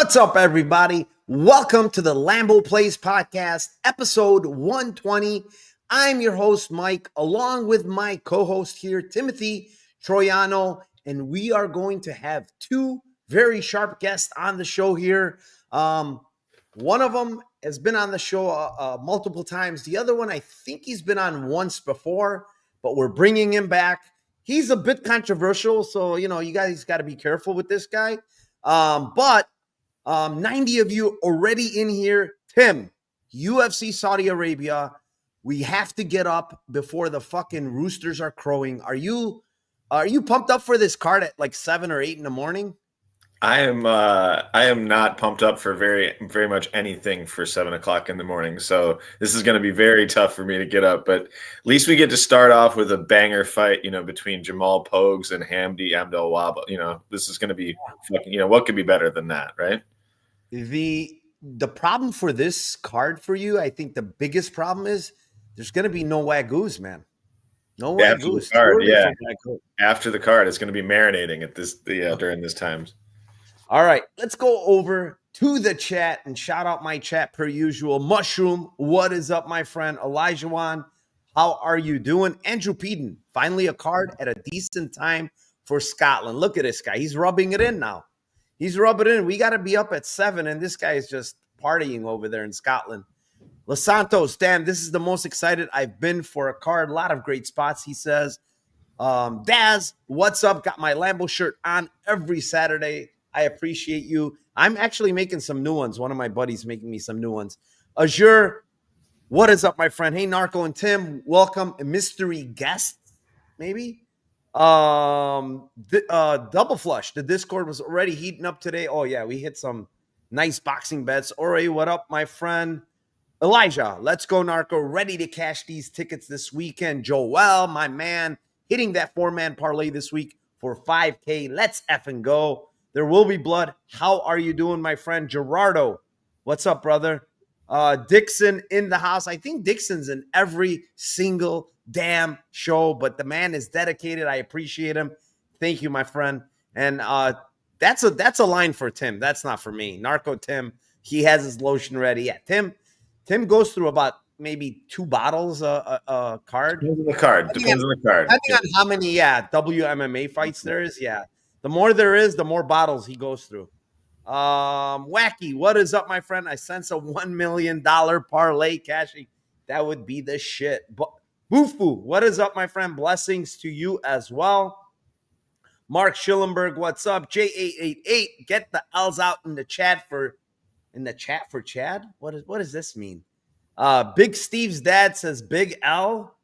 What's up, everybody? Welcome to the Lambo Plays Podcast, episode 120. I'm your host, Mike, along with my co-host here, Timothy Troiano, and we are going to have two very sharp guests on the show here. One of them has been on the show multiple times. The other one, I think he's been on once before, but we're bringing him back. He's a bit controversial, so, you guys got to be careful with this guy. But 90 of you already in here. Tim, UFC Saudi Arabia. We have to get up before the fucking roosters are crowing. Are you pumped up for this card at like 7 or 8 in the morning? I am not pumped up for very much anything for 7 o'clock in the morning. So this is going to be very tough for me to get up, but at least we get to start off with a banger fight, between Jamal Pogues and Hamdi Abdelwahab. This is going to be fucking, what could be better than that, right? The problem for this card for you, I think the biggest problem is there's going to be no Wagyus, man. No Wagyus. After the card, it's going to be marinating at this during this time. All right, let's go over to the chat and shout out my chat per usual. Mushroom, what is up, my friend? Elijah Wan, how are you doing? Andrew Peden, finally a card at a decent time for Scotland. Look at this guy. He's rubbing it in now. He's rubbing it in. We got to be up at 7, and this guy is just partying over there in Scotland. Los Santos, damn, this is the most excited I've been for a card. A lot of great spots, he says. Daz, what's up? Got my Lambo shirt on every Saturday. I appreciate you. I'm actually making some new ones. One of my buddies making me some new ones. Azure, what is up, my friend? Hey, Narco and Tim, welcome. A mystery guest, maybe? Double Flush. The Discord was already heating up today. Oh, yeah, we hit some nice boxing bets. Ori, what up, my friend? Elijah, let's go, Narco. Ready to cash these tickets this weekend. Joel, my man, hitting that 4-man parlay this week for $5K. Let's effing go. There will be blood. How are you doing, my friend? Gerardo, what's up, brother? Dixon in the house. I think Dixon's in every single damn show, but the man is dedicated. I appreciate him. Thank you, my friend. And that's a line for Tim. That's not for me. Narco Tim, he has his lotion ready. Yeah, Tim goes through about maybe 2 bottles a card. Depends on the card. Depending on how many WMMA fights there is. Yeah. The more there is, the more bottles he goes through. Wacky, what is up, my friend? I sense a $1 million parlay cashing. That would be the shit. Boofu, what is up, my friend? Blessings to you as well. Mark Schillenberg, what's up? J888, get the L's out in the chat for Chad. What does this mean? Big Steve's dad says Big L.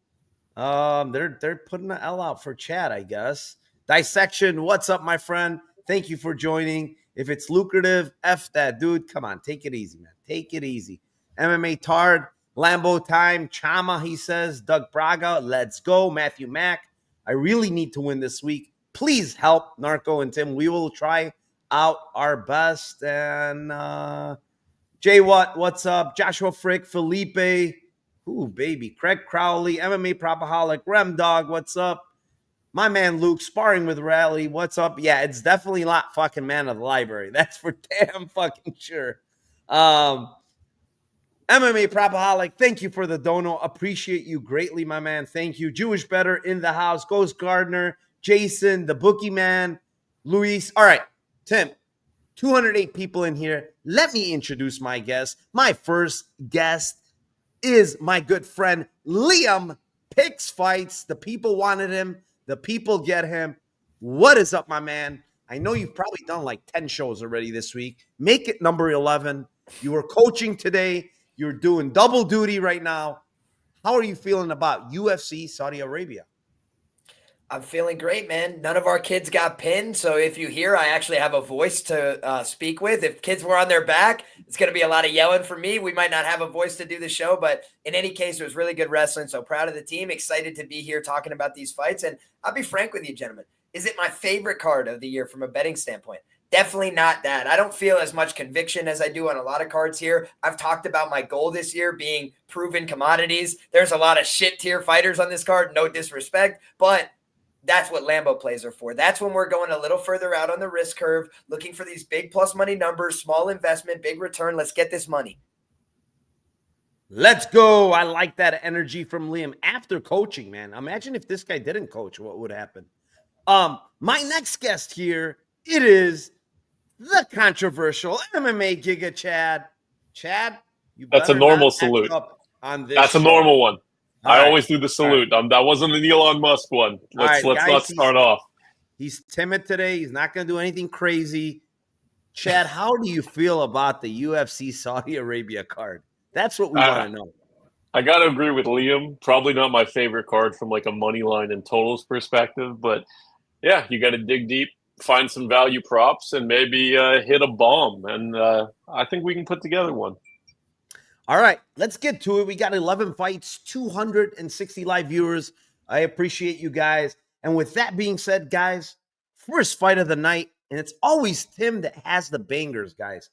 They're putting an L out for Chad, I guess. Dissection, what's up, my friend? Thank you for joining. If it's lucrative, F that, dude. Come on, take it easy, man. Take it easy. MMA Tard, Lambo time, Chama, he says. Doug Braga, let's go. Matthew Mack, I really need to win this week. Please help Narco and Tim. We will try out our best. And Jay Watt, what's up? Joshua Frick, Felipe, ooh, baby. Craig Crowley, MMA Propaholic, Rem Dog, what's up? My man Luke, sparring with Rally. What's up? Yeah, it's definitely not fucking man of the library. That's for damn fucking sure. MMA Propaholic, thank you for the dono. Appreciate you greatly, my man. Thank you. Jewish Better in the house. Ghost Gardner, Jason, the Bookie Man, Luis. All right, Tim, 208 people in here. Let me introduce my guest. My first guest is my good friend Liam Picks Fights. The people wanted him. The people get him. What is up, my man? I know you've probably done like 10 shows already this week. Make it number 11. You were coaching today. You're doing double duty right now. How are you feeling about UFC Saudi Arabia? I'm feeling great, man. None of our kids got pinned. So if you hear, I actually have a voice to speak with. If kids were on their back, it's going to be a lot of yelling for me. We might not have a voice to do the show, but in any case, it was really good wrestling. So proud of the team. Excited to be here talking about these fights. And I'll be frank with you, gentlemen. Is it my favorite card of the year from a betting standpoint? Definitely not that. I don't feel as much conviction as I do on a lot of cards here. I've talked about my goal this year being proven commodities. There's a lot of shit tier fighters on this card. No disrespect, but That's what Lambo plays are for. That's when we're going a little further out on the risk curve, looking for these big plus money numbers, small investment, big return. Let's get this money. Let's go. I like that energy from Liam after coaching, man. Imagine if this guy didn't coach, what would happen? My next guest here, it is the controversial MMA Giga Chad. Chad, you That's a better not normal act salute. up on this That's a show. normal one. All I right. always do the salute. That wasn't the Elon Musk one. Let's right, guys, not start off. He's timid today. He's not going to do anything crazy. Chad, how do you feel about the UFC Saudi Arabia card? That's what we want to know. I got to agree with Liam. Probably not my favorite card from like a money line and totals perspective, but yeah, you got to dig deep, find some value props, and maybe hit a bomb. And I think we can put together one. All right, let's get to it. We got 11 fights, 260 live viewers. I appreciate you guys. And with that being said, guys, first fight of the night, and it's always Tim that has the bangers, guys.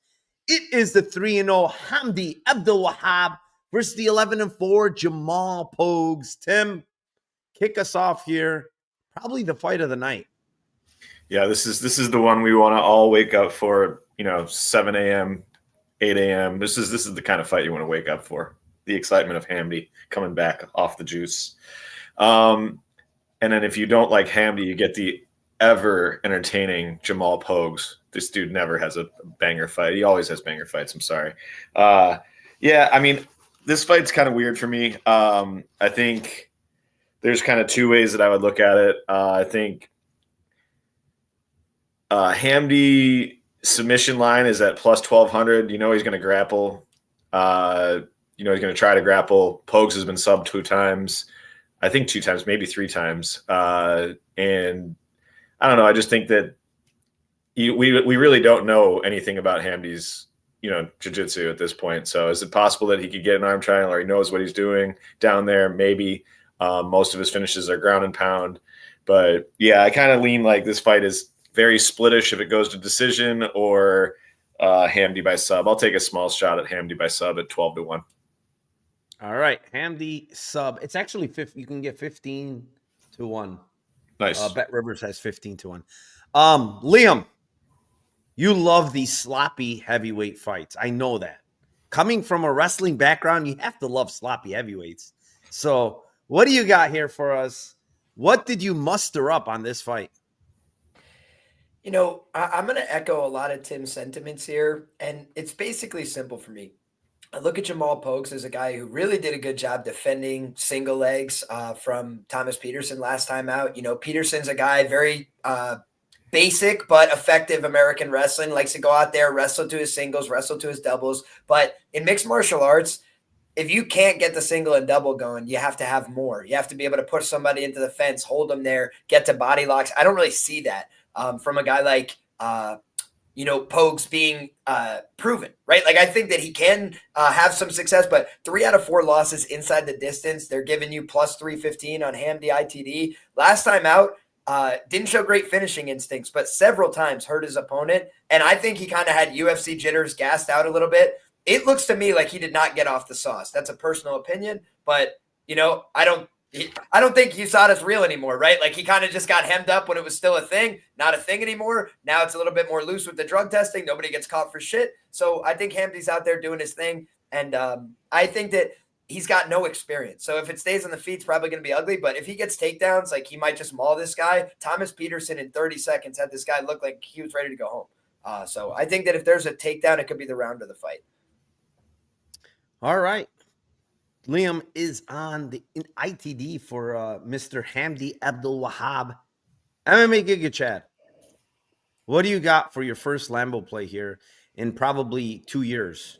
It is the 3-0 Hamdi Abdulwahab versus the 11-4 Jamal Pogues. Tim, kick us off here. Probably the fight of the night. Yeah, this is the one we want to all wake up for. 7 a.m., 8 a.m. This is the kind of fight you want to wake up for. The excitement of Hamdi coming back off the juice. And then if you don't like Hamdi, you get the ever entertaining Jamal Pogues. This dude never has a banger fight. He always has banger fights. I'm sorry. Yeah, I mean, this fight's kind of weird for me. I think there's kind of two ways that I would look at it. I think Hamdi submission line is at plus 1,200. He's going to grapple. He's going to try to grapple. Pogues has been subbed 2 times. I think 2 times, maybe 3 times. And I don't know. I just think that we really don't know anything about Hamdi's, jiu-jitsu at this point. So is it possible that he could get an arm triangle, or he knows what he's doing down there? Maybe. Most of his finishes are ground and pound. But yeah, I kind of lean like this fight is very splittish if it goes to decision or Hamdi by sub. I'll take a small shot at Hamdi by sub at 12-1. All right, Hamdi sub. It's actually 50. You can get 15-1. Nice. Bet Rivers has 15-1. Liam, you love these sloppy heavyweight fights. I know that. Coming from a wrestling background, you have to love sloppy heavyweights. So, what do you got here for us? What did you muster up on this fight? I'm going to echo a lot of Tim's sentiments here, and it's basically simple for me. I look at Jamal Pogues as a guy who really did a good job defending single legs from Thomas Peterson last time out. Peterson's a guy very basic but effective American wrestling, likes to go out there, wrestle to his singles, wrestle to his doubles. But in mixed martial arts, if you can't get the single and double going, you have to have more. You have to be able to push somebody into the fence, hold them there, get to body locks. I don't really see that from a guy like Pogues being proven, right? Like, I think that he can have some success, but 3 out of 4 losses inside the distance. They're giving you plus 315 on Hamdi ITD. Last time out, didn't show great finishing instincts, but several times hurt his opponent. And I think he kind of had UFC jitters, gassed out a little bit. It looks to me like he did not get off the sauce. That's a personal opinion, but I don't think USADA's real anymore, right? Like, he kind of just got hemmed up when it was still a thing, not a thing anymore. Now it's a little bit more loose with the drug testing. Nobody gets caught for shit. So I think Hamdi's out there doing his thing. And I think that he's got no experience. So if it stays on the feet, it's probably going to be ugly. But if he gets takedowns, like, he might just maul this guy. Thomas Peterson in 30 seconds had this guy look like he was ready to go home. So I think that if there's a takedown, it could be the round of the fight. All right. Liam is on the ITD for Mr. Hamdi Abdulwahab. MMA Giga Chad, what do you got for your first Lambo play here in probably 2 years?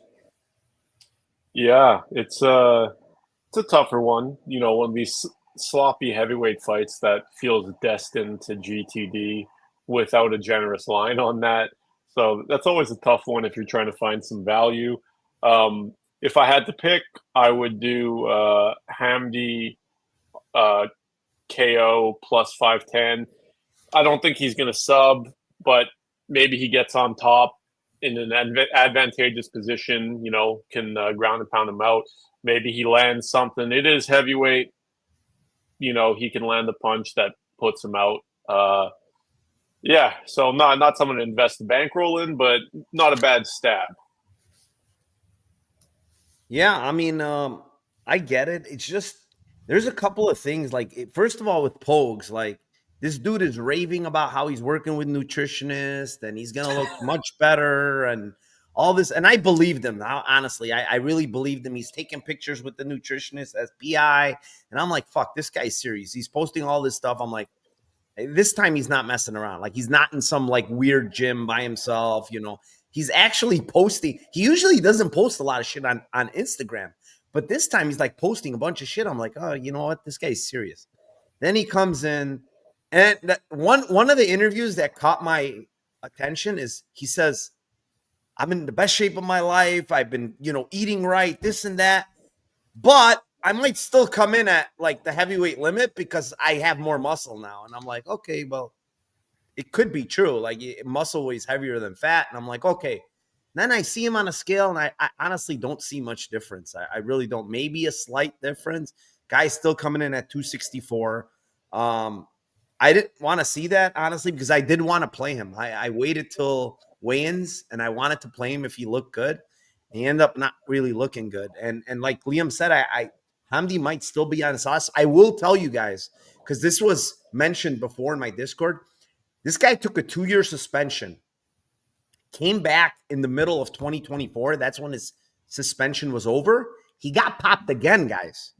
Yeah, it's a tougher one. One of these sloppy heavyweight fights that feels destined to GTD without a generous line on that. So that's always a tough one if you're trying to find some value. If I had to pick, I would do Hamdi KO plus 510. I don't think he's going to sub, but maybe he gets on top in an advantageous position, can ground and pound him out. Maybe he lands something. It is heavyweight. He can land a punch that puts him out. Yeah, so not someone to invest the bankroll in, but not a bad stab. Yeah, I mean, I get it. It's just there's a couple of things. Like, first of all, with Pogues, like this dude is raving about how he's working with nutritionists and he's gonna look much better and all this. And I believed him. Honestly, I really believed him. He's taking pictures with the nutritionist as PI, and I'm like, fuck, this guy's serious. He's posting all this stuff. I'm like, this time he's not messing around. Like he's not in some like weird gym by himself, you know. He's actually posting. He usually doesn't post a lot of shit on Instagram, but this time he's like posting a bunch of shit. I'm like, oh, you know what? This guy's serious. Then he comes in, and one of the interviews that caught my attention is he says, "I'm in the best shape of my life. I've been, you know, eating right, this and that, but I might still come in at like the heavyweight limit because I have more muscle now." And I'm like, okay, well, it could be true. Like muscle weighs heavier than fat. And I'm like, okay. Then I see him on a scale and I honestly don't see much difference. I really don't. Maybe a slight difference. Guy's still coming in at 264. I didn't want to see that, honestly, because I did want to play him. I waited till weigh-ins and I wanted to play him if he looked good. He ended up not really looking good. And like Liam said, Hamdi might still be on sauce. I will tell you guys, because this was mentioned before in my Discord. This guy took a 2-year suspension, came back in the middle of 2024. That's when his suspension was over. He got popped again, guys,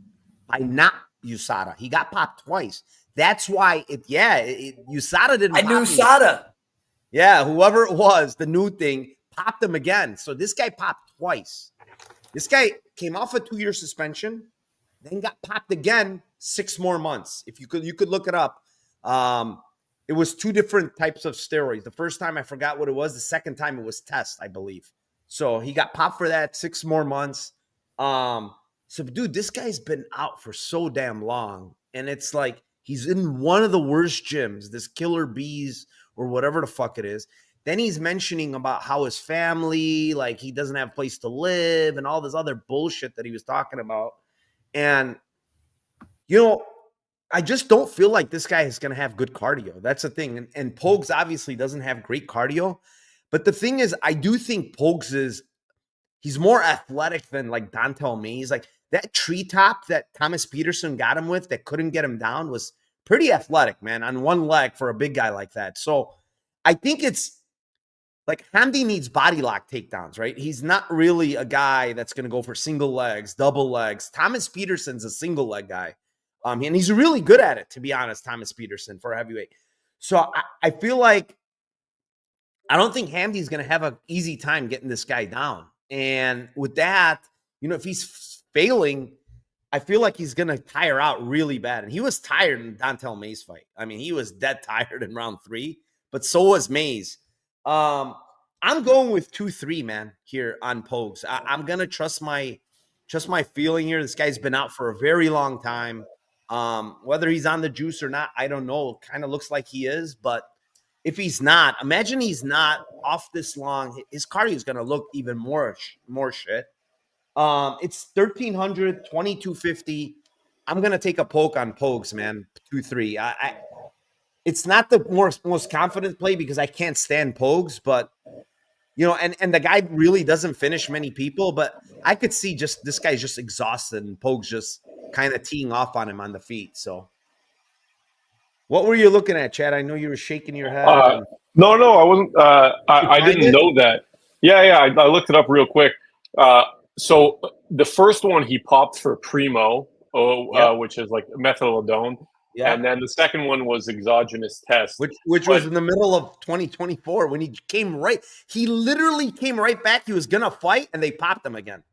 by not USADA. He got popped twice. That's why USADA didn't. I knew USADA. Yeah, whoever it was, the new thing popped him again. So this guy popped twice. This guy came off a 2-year suspension, then got popped again 6 more months. If you could look it up. It was 2 different types of steroids. The first time I forgot what it was. The second time it was test, I believe. So he got popped for that 6 more months. So dude, this guy's been out for so damn long. And it's like he's in one of the worst gyms, this Killer Bees or whatever the fuck it is. Then he's mentioning about how his family, like he doesn't have a place to live and all this other bullshit that he was talking about. And, you know, I just don't feel like this guy is going to have good cardio. That's the thing. And Pogues obviously doesn't have great cardio. But the thing is, I do think Pogues he's more athletic than like Dontel Mays. Like that treetop that Thomas Peterson got him with that couldn't get him down was pretty athletic, man, on one leg for a big guy like that. So I think it's like Hamdi needs body lock takedowns, right? He's not really a guy that's going to go for single legs, double legs. Thomas Peterson's a single leg guy. And he's really good at it, to be honest, Thomas Peterson, for a heavyweight. So I feel like I don't think Hamdi's going to have an easy time getting this guy down. And with that, you know, if he's failing, I feel like he's going to tire out really bad. And he was tired in Dontel Mays fight. I mean, he was dead tired in round 3, but so was Mays. I'm going with 2-3, man, here on Pogues. I'm going to trust my feeling here. This guy's been out for a very long time. Whether he's on the juice or not, I don't know. Kind of looks like he is, but if he's not, imagine he's not off this long. His cardio is going to look even more shit. It's 1,300, 2,250. I'm going to take a poke on Pogues, man. 2-3. It's not the most confident play because I can't stand Pogues, but you know, and the guy really doesn't finish many people, but I could see just this guy's just exhausted and Pogues just kind of teeing off on him on the feet. So what were you looking at, Chad? I know you were shaking your head. No, I wasn't. I didn't know that. Yeah, I looked it up real quick. So the first one he popped for Primo, which is like methylodone. Yeah. And then the second one was exogenous test. Which was in the middle of 2024 when he literally came right back. He was going to fight and they popped him again.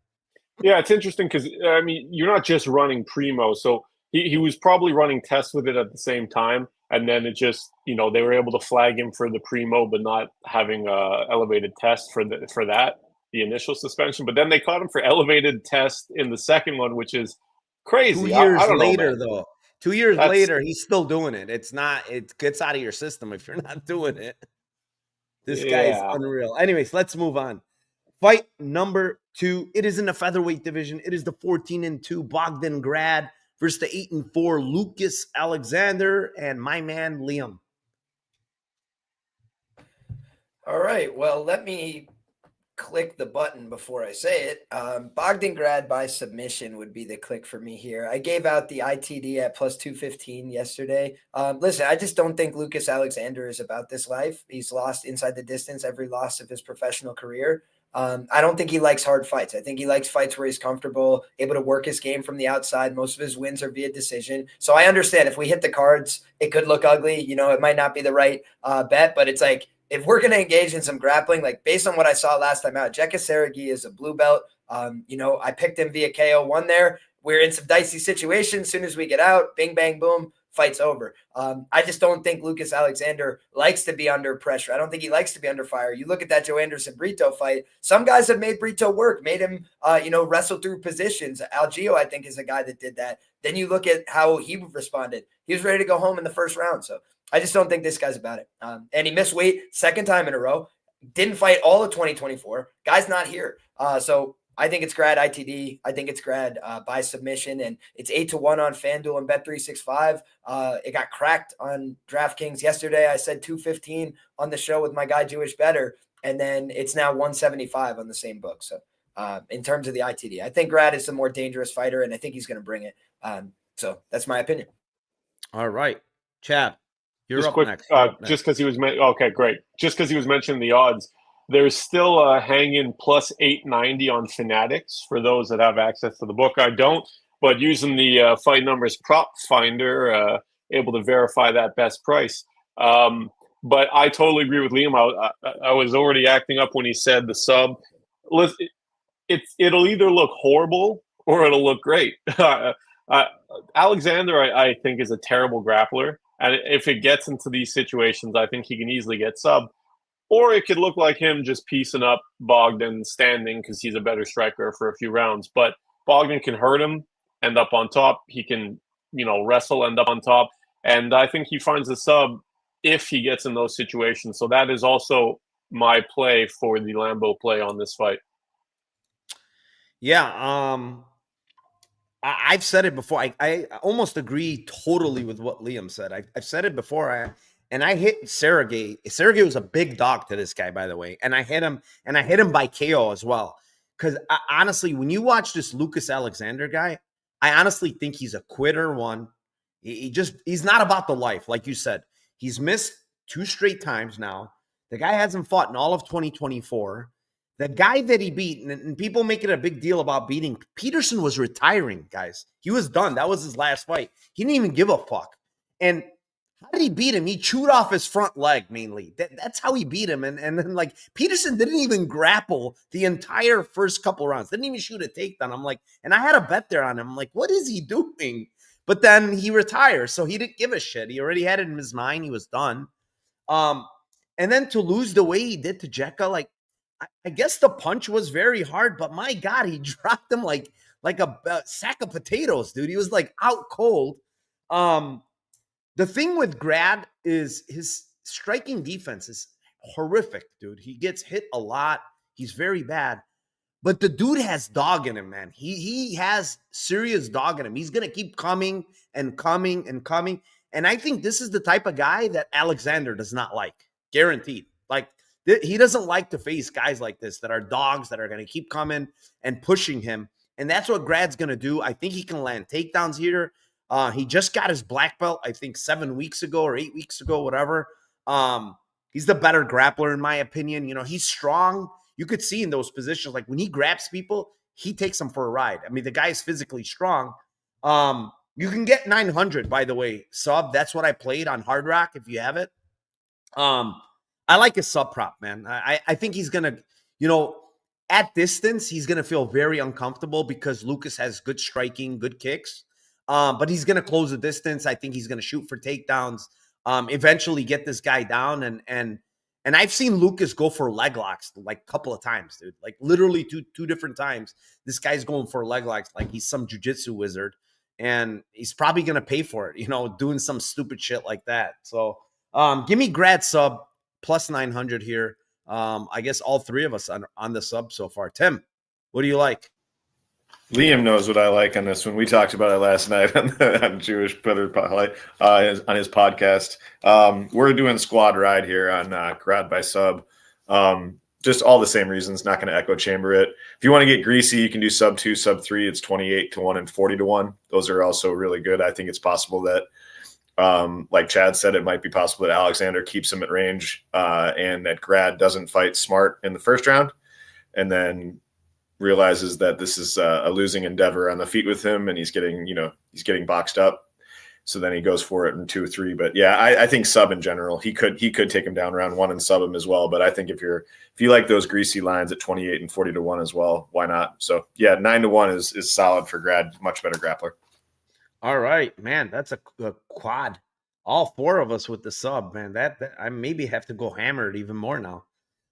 Yeah, it's interesting because, I mean, you're not just running Primo. So he was probably running tests with it at the same time. And then it just, you know, they were able to flag him for the Primo, but not having a elevated test for the initial suspension. But then they caught him for elevated test in the second one, which is crazy. 2 years later, though. 2 years later, he's still doing it. It gets out of your system if you're not doing it. This guy's unreal. Anyways, let's move on. Fight number 2. It is in the featherweight division. It is the 14-2 Bogdan Grad versus the 8-4 Lucas Alexander and my man Liam. All right. Well, let me click the button before I say it. Bogdangrad by submission would be the click for me here. I gave out the ITD at plus 215 yesterday. Listen, I just don't think Lucas Alexander is about this life. He's lost inside the distance every loss of his professional career. I don't think he likes hard fights. I think he likes fights where he's comfortable, able to work his game from the outside. Most of his wins are via decision. So I understand if we hit the cards, it could look ugly. You know, it might not be the right bet, but it's like, if we're going to engage in some grappling, like based on what I saw last time out, Jekka Seregi is a blue belt. You know, I picked him via KO1 there. We're in some dicey situations. As soon as we get out, bing, bang, boom, fight's over. I just don't think Lucas Alexander likes to be under pressure. I don't think he likes to be under fire. You look at that Joe Anderson Brito fight. Some guys have made Brito work, made him, wrestle through positions. Algeo, I think, is a guy that did that. Then you look at how he responded. He was ready to go home in the first round. So I just don't think this guy's about it. And he missed weight second time in a row. Didn't fight all of 2024. Guy's not here. So I think it's grad ITD. I think it's grad by submission. And it's 8-1 on FanDuel and Bet365. It got cracked on DraftKings yesterday. I said 215 on the show with my guy Jewish Better. And then it's now 175 on the same book. So in terms of the ITD, I think grad is the more dangerous fighter, and I think he's going to bring it. So that's my opinion. All right. Chad. You're just up quick, next. just because he was okay, great. Just because he was mentioning the odds, there's still a hang-in plus 890 on Fanatics for those that have access to the book. I don't, but using the Fight Numbers prop finder, able to verify that best price. But I totally agree with Liam. I was already acting up when he said the sub. Listen, it'll either look horrible or it'll look great. Alexander, I think, is a terrible grappler. And if it gets into these situations, I think he can easily get sub. Or it could look like him just piecing up Bogdan standing because he's a better striker for a few rounds. But Bogdan can hurt him, end up on top. He can, wrestle, end up on top. And I think he finds the sub if he gets in those situations. So that is also my play for the Lambo play on this fight. Yeah, I've said it before. I almost agree totally with what Liam said. I've said it before. I hit Sergey. Sergey was a big dog to this guy, by the way. And I hit him by KO as well. Because honestly, when you watch this Lucas Alexander guy, I honestly think he's a quitter. One, he's not about the life, like you said. He's missed 2 straight times now. The guy hasn't fought in all of 2024. The guy that he beat, and people make it a big deal about beating, Peterson was retiring, guys. He was done. That was his last fight. He didn't even give a fuck. And how did he beat him? He chewed off his front leg, mainly. That's how he beat him. And then, like, Peterson didn't even grapple the entire first couple rounds. Didn't even shoot a takedown. I'm like, and I had a bet there on him. I'm like, what is he doing? But then he retires, so he didn't give a shit. He already had it in his mind. He was done. And then to lose the way he did to Jekka, like, I guess the punch was very hard, but my God, he dropped him like a sack of potatoes, dude. He was like out cold. The thing with Grad is his striking defense is horrific, dude. He gets hit a lot. He's very bad. But the dude has dog in him, man. He has serious dog in him. He's going to keep coming and coming and coming. And I think this is the type of guy that Alexander does not like. Guaranteed. Like, he doesn't like to face guys like this that are dogs that are going to keep coming and pushing him. And that's what Grad's going to do. I think he can land takedowns here. He just got his black belt, I think 7 weeks ago or 8 weeks ago, whatever. He's the better grappler, in my opinion. He's strong. You could see in those positions, like when he grabs people, he takes them for a ride. I mean, the guy's physically strong. You can get 900, by the way, sub. That's what I played on Hard Rock, if you have it. I like his sub prop, man. I think he's going to, at distance, he's going to feel very uncomfortable because Lucas has good striking, good kicks. But he's going to close the distance. I think he's going to shoot for takedowns, eventually get this guy down. And I've seen Lucas go for leg locks like a couple of times, dude. Like literally two different times. This guy's going for leg locks like he's some jiu-jitsu wizard. And he's probably going to pay for it, doing some stupid shit like that. So give me Grad sub plus 900 here. I guess all three of us on the sub so far. Tim, what do you like? Liam knows what I like on this one. We talked about it last night on Jewish Better on his podcast. We're doing squad ride here on Grad by Sub. Just all the same reasons. Not going to echo chamber it. If you want to get greasy, you can do sub 2, sub 3. It's 28-1 and 40-1. Those are also really good. I think it's possible that, like Chad said, it might be possible that Alexander keeps him at range and that Grad doesn't fight smart in the first round, and then realizes that this is a losing endeavor on the feet with him, and he's getting boxed up. So then he goes for it in 2 or 3. But yeah, I think sub in general, he could take him down round 1 and sub him as well. But I think if you like those greasy lines at 28 and 40-1 as well, why not? So yeah, 9-1 is solid for Grad. Much better grappler. All right, man, that's a quad. All 4 of us with the sub, man. That I maybe have to go hammer it even more now.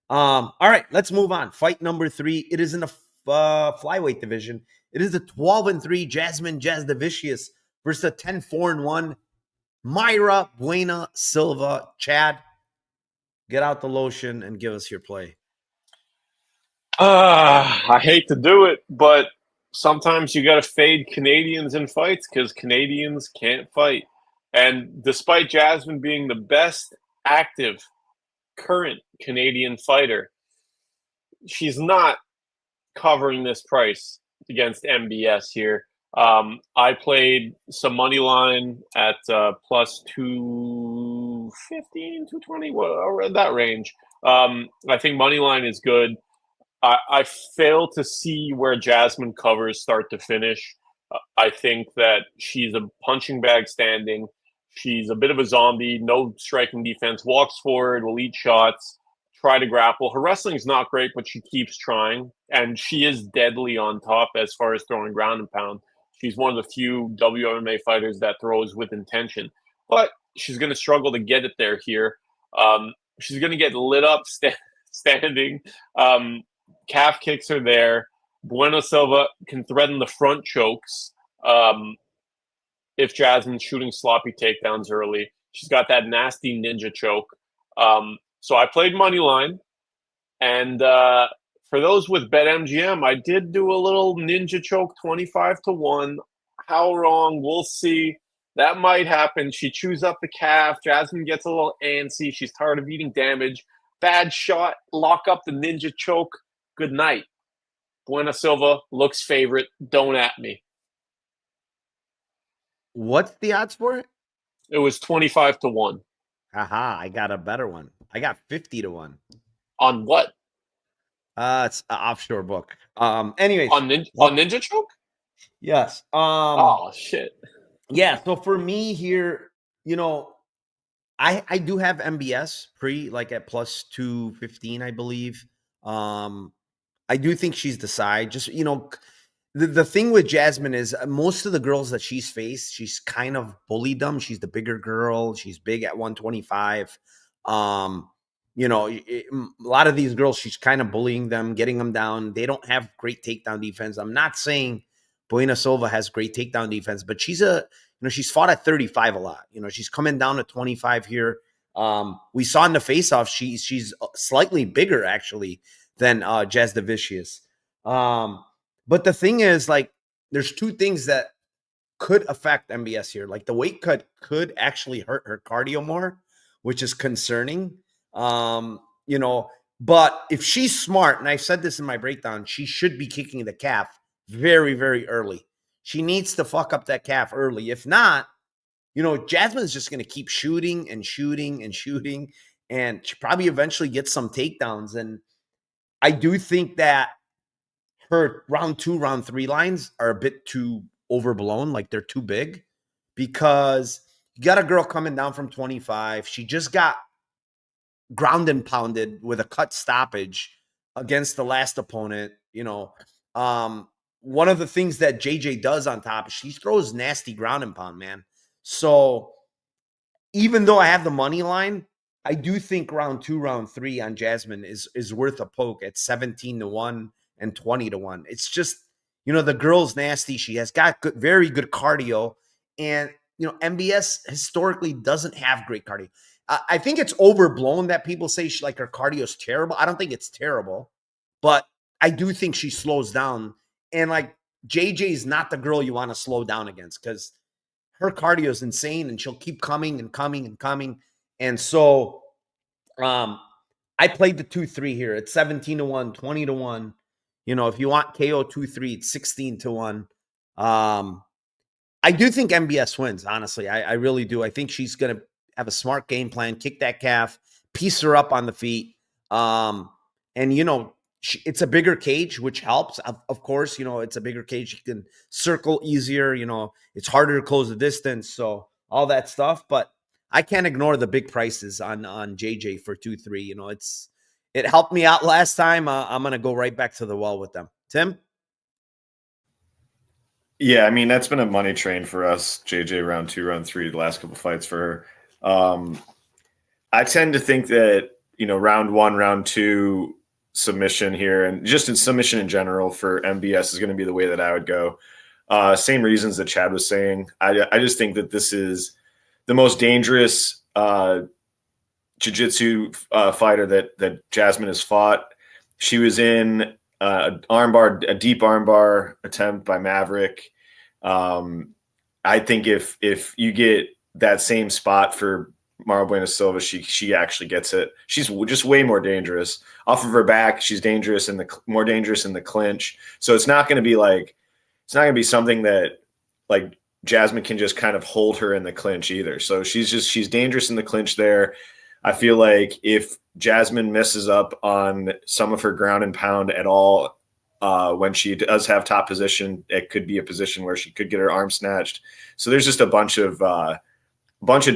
All right, let's move on. Fight number 3. It is in the flyweight division. It is the 12-3 Jasmine Jasdavicius versus the 10-4-1 Mayra Buena Silva. Chad, get out the lotion and give us your play. I hate to do it, but sometimes you got to fade Canadians in fights because Canadians can't fight. And despite Jasmine being the best active current Canadian fighter, she's not covering this price against MBS here. I played some money line at plus 215, 220, around that range. I think money line is good. I fail to see where Jasmine covers start to finish. I think that she's a punching bag standing. She's a bit of a zombie, no striking defense, walks forward, will eat shots, try to grapple. Her wrestling is not great, but she keeps trying. And she is deadly on top as far as throwing ground and pound. She's one of the few WMMA fighters that throws with intention. But she's going to struggle to get it there here. She's going to get lit up standing. Calf kicks are there. Buena Silva can threaten the front chokes if Jasmine's shooting sloppy takedowns early. She's got that nasty ninja choke. So I played money line. And for those with BetMGM, I did do a little ninja choke 25-1. How wrong? We'll see. That might happen. She chews up the calf. Jasmine gets a little antsy. She's tired of eating damage. Bad shot. Lock up the ninja choke. Good night. Buena Silva looks favorite. Don't at me. What's the odds for it? It was 25-1. Aha, I got a better one. I got 50-1. On what? It's an offshore book. Anyways. On Ninja Choke? Yes. Oh, shit. Yeah, so for me here, I do have MBS like at plus 215, I believe. I do think she's the side. Just, the thing with Jasmine is most of the girls that she's faced, she's kind of bullied them. She's the bigger girl. She's big at 125. A lot of these girls, she's kind of bullying them, getting them down. They don't have great takedown defense. I'm not saying Buena Silva has great takedown defense, but she's she's fought at 35 a lot. She's coming down to 25 here. We saw in the face-off, she's slightly bigger actually than Jasdavicius. But the thing is, like, there's 2 things that could affect MBS here. Like, the weight cut could actually hurt her cardio more, which is concerning. But if she's smart, and I said this in my breakdown, she should be kicking the calf very, very early. She needs to fuck up that calf early. If not, Jasmine's just going to keep shooting and shooting and shooting, and she probably eventually gets some takedowns. And I do think that her round 2, round 3 lines are a bit too overblown. Like, they're too big because you got a girl coming down from 25. She just got ground and pounded with a cut stoppage against the last opponent. One of the things that JJ does on top is she throws nasty ground and pound, man. So even though I have the money line, I do think round 2, round 3 on Jasmine is worth a poke at 17-1 and 20-1. It's just, the girl's nasty. She has got very good cardio, and MBS historically doesn't have great cardio. I think it's overblown that people say her cardio is terrible. I don't think it's terrible, but I do think she slows down. And JJ is not the girl you want to slow down against because her cardio is insane and she'll keep coming and coming and coming. And so I played the 2-3 here. It's 17-1, 20-1. You know, if you want KO 2-3, it's 16-1. I do think MBS wins, honestly. I really do. I think she's going to have a smart game plan, kick that calf, piece her up on the feet. And, you know, it's a bigger cage, which helps. Of course, you know, it's a bigger cage. You can circle easier. You know, it's harder to close the distance. So all that stuff. But I can't ignore the big prices on JJ for 2-3. You know, it helped me out last time. I'm going to go right back to the well with them. Tim? Yeah, I mean, that's been a money train for us, JJ, round 2, round 3, the last couple fights for her. I tend to think that, you know, round 1, round 2 submission here, and just in submission in general for MBS is going to be the way that I would go. Same reasons that Chad was saying. I just think that this is the most dangerous jiu-jitsu fighter that Jasmine has fought. She was in a deep armbar attempt by Maverick. I think if you get that same spot for Mara Buena Silva, she actually gets it. She's just way more dangerous off of her back. She's more dangerous in the clinch. So it's not going to be something that like Jasmine can just kind of hold her in the clinch either. So she's dangerous in the clinch there. I feel like if Jasmine messes up on some of her ground and pound at all, when she does have top position, it could be a position where she could get her arm snatched. So there's just a bunch of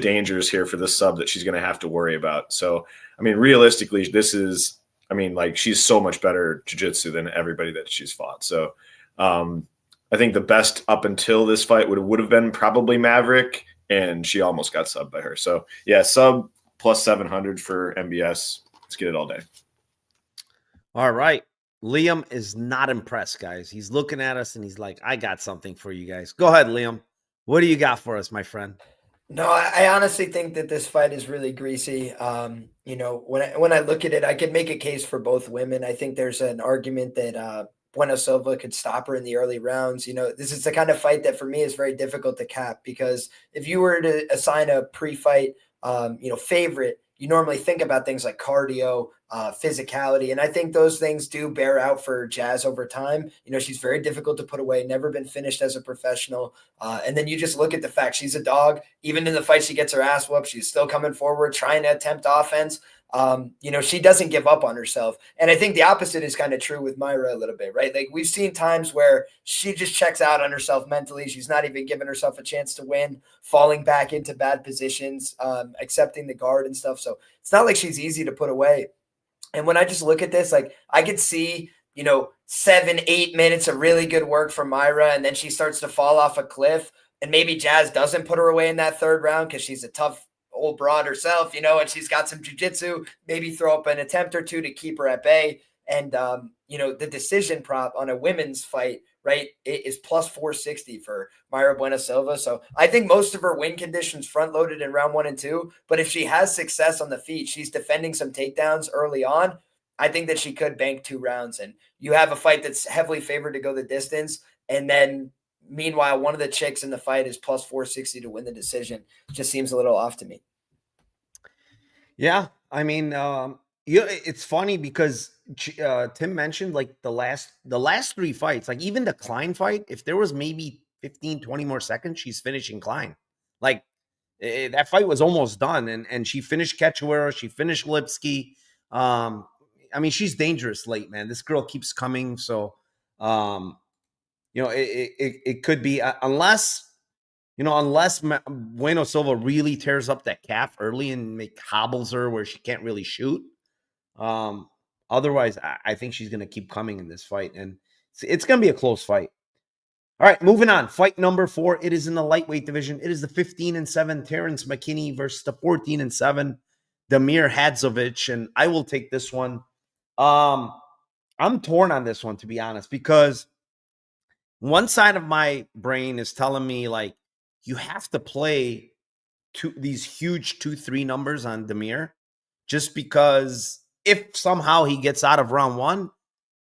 dangers here for this sub that she's going to have to worry about. So, I mean, realistically, she's so much better jiu-jitsu than everybody that she's fought. So, I think the best up until this fight would have been probably Maverick, and she almost got subbed by her. So, yeah, sub plus 700 for MBS. Let's get it all day. All right. Liam is not impressed, guys. He's looking at us and he's like, I got something for you guys. Go ahead, Liam. What do you got for us, my friend? No, I honestly think that this fight is really greasy. You know, when I look at it, I could make a case for both women. I think there's an argument that Buena Silva could stop her in the early rounds. You know, this is the kind of fight that for me is very difficult to cap, because if you were to assign a pre-fight, favorite, you normally think about things like cardio, physicality. And I think those things do bear out for Jazz over time. You know, she's very difficult to put away, never been finished as a professional. And then you just look at the fact she's a dog. Even in the fight, she gets her ass whooped. She's still coming forward, trying to attempt offense. She doesn't give up on herself. And I think the opposite is kind of true with Myra a little bit, right? Like we've seen times where she just checks out on herself mentally. She's not even giving herself a chance to win, falling back into bad positions, accepting the guard and stuff. So it's not like she's easy to put away. And when I just look at this, like I could see, 7-8 minutes of really good work from Myra, and then she starts to fall off a cliff, and maybe Jazz doesn't put her away in that third round because she's a tough old broad herself, and she's got some jiu-jitsu, maybe throw up an attempt or two to keep her at bay. And, the decision prop on a women's fight, right, it is plus 460 for Myra Buena Silva. So I think most of her win conditions front-loaded in round 1 and 2. But if she has success on the feet, she's defending some takedowns early on, I think that she could bank 2 rounds. And you have a fight that's heavily favored to go the distance. And then meanwhile, one of the chicks in the fight is plus 460 to win the decision. Just seems a little off to me. Yeah. I mean, it's funny because Tim mentioned like the last 3 fights, like even the Klein fight, if there was maybe 15, 20 more seconds, she's finishing Klein. Like that fight was almost done. And she finished Cachoeira. She finished Lipsky. She's dangerous late, man. This girl keeps coming. So, it could be unless Bueno Silva really tears up that calf early and hobbles her where she can't really shoot. Otherwise, I think she's going to keep coming in this fight, and it's going to be a close fight. All right, moving on. Fight number 4. It is in the lightweight division. It is the 15-7 Terrence McKinney versus the 14-7 Damir Hadzovic, and I will take this one. I'm torn on this one, to be honest, because one side of my brain is telling me like you have to play these huge 2-3 numbers on Damir, just because if somehow he gets out of round 1,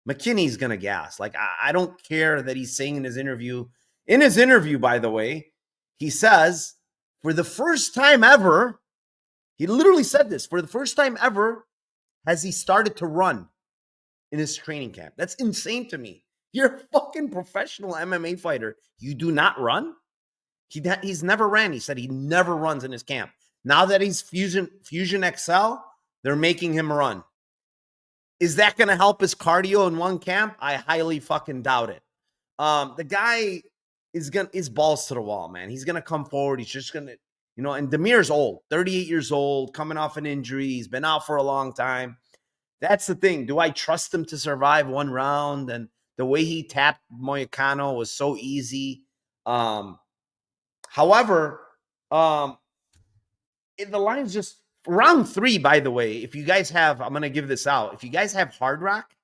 McKinney's going to gas. Like, I don't care that he's saying in his interview. In his interview, by the way, he says, for the first time ever, he literally said this, for the first time ever, has he started to run in his training camp. That's insane to me. You're a fucking professional MMA fighter. You do not run? He's never ran. He said he never runs in his camp. Now that he's Fusion XL, they're making him run. Is that going to help his cardio in one camp? I highly fucking doubt it. The guy is balls to the wall, man. He's gonna come forward. He's just gonna, and Demir's old, 38 years old, coming off an injury. He's been out for a long time. That's the thing. Do I trust him to survive one round? And the way he tapped Moicano was so easy. However, the line's just round 3, by the way. If you guys have, I'm gonna give this out. If you guys have Hard Rock,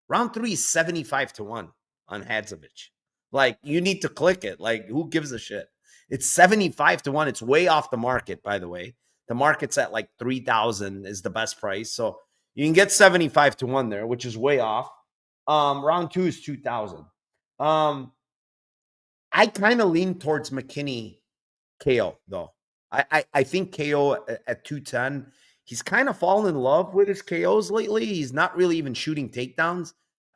round 3 is 75-1 on Hadzovich. Like, you need to click it. Like, who gives a shit? It's 75-1. It's way off the market, by the way. The market's at like 3,000 is the best price. So you can get 75-1 there, which is way off. Round 2 is 2,000. I kind of lean towards McKinney KO, though. I think KO at 210, he's kind of fallen in love with his KOs lately. He's not really even shooting takedowns.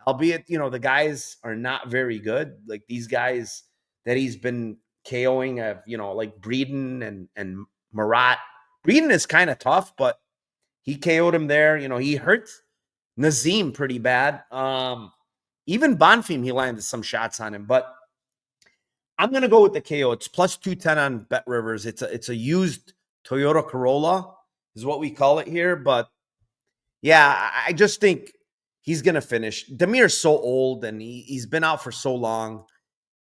Albeit, the guys are not very good. Like these guys that he's been KOing have, like Breeden and Marat. Breeden is kind of tough, but he KO'd him there. He hurt Nazim pretty bad. Even Bonfim, he landed some shots on him. But I'm going to go with the KO. It's plus 210 on Bet Rivers. It's a used Toyota Corolla is what we call it here. But, yeah, I just think he's going to finish. Demir's so old, and he's been out for so long.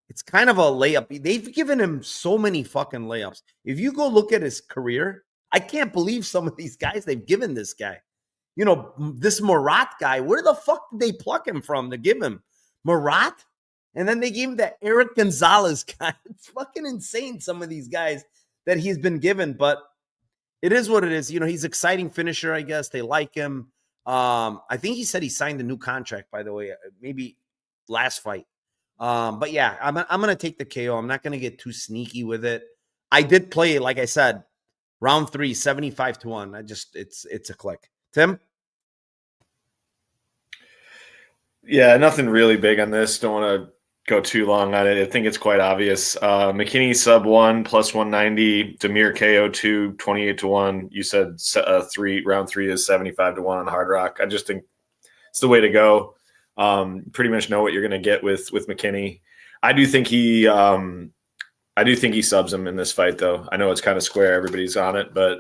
It's kind of a layup. They've given him so many fucking layups. If you go look at his career, I can't believe some of these guys they've given this guy. This Marat guy, where the fuck did they pluck him from to give him? Marat? And then they gave him that Eric Gonzalez guy. It's fucking insane, some of these guys that he's been given. But it is what it is. He's an exciting finisher, I guess. They like him. I think he said he signed a new contract, by the way, maybe last fight. But yeah, I'm going to take the KO. I'm not going to get too sneaky with it. I did play, like I said, round 3, 75-1. It's a click. Tim? Yeah, nothing really big on this. Don't want to go too long on it. I think it's quite obvious. McKinney sub 1 plus 190. Demir KO 2 28-1. You said round 3 is 75-1 on Hard Rock. I just think it's the way to go. Pretty much know what you're going to get with McKinney. I do think he subs him in this fight, though. I know it's kind of square. Everybody's on it, but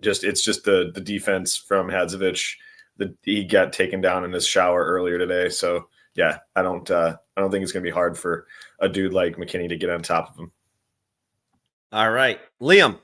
it's just the defense from Hadzovich that he got taken down in his shower earlier today. So yeah, I don't think it's going to be hard for a dude like McKinney to get on top of him. All right, Liam.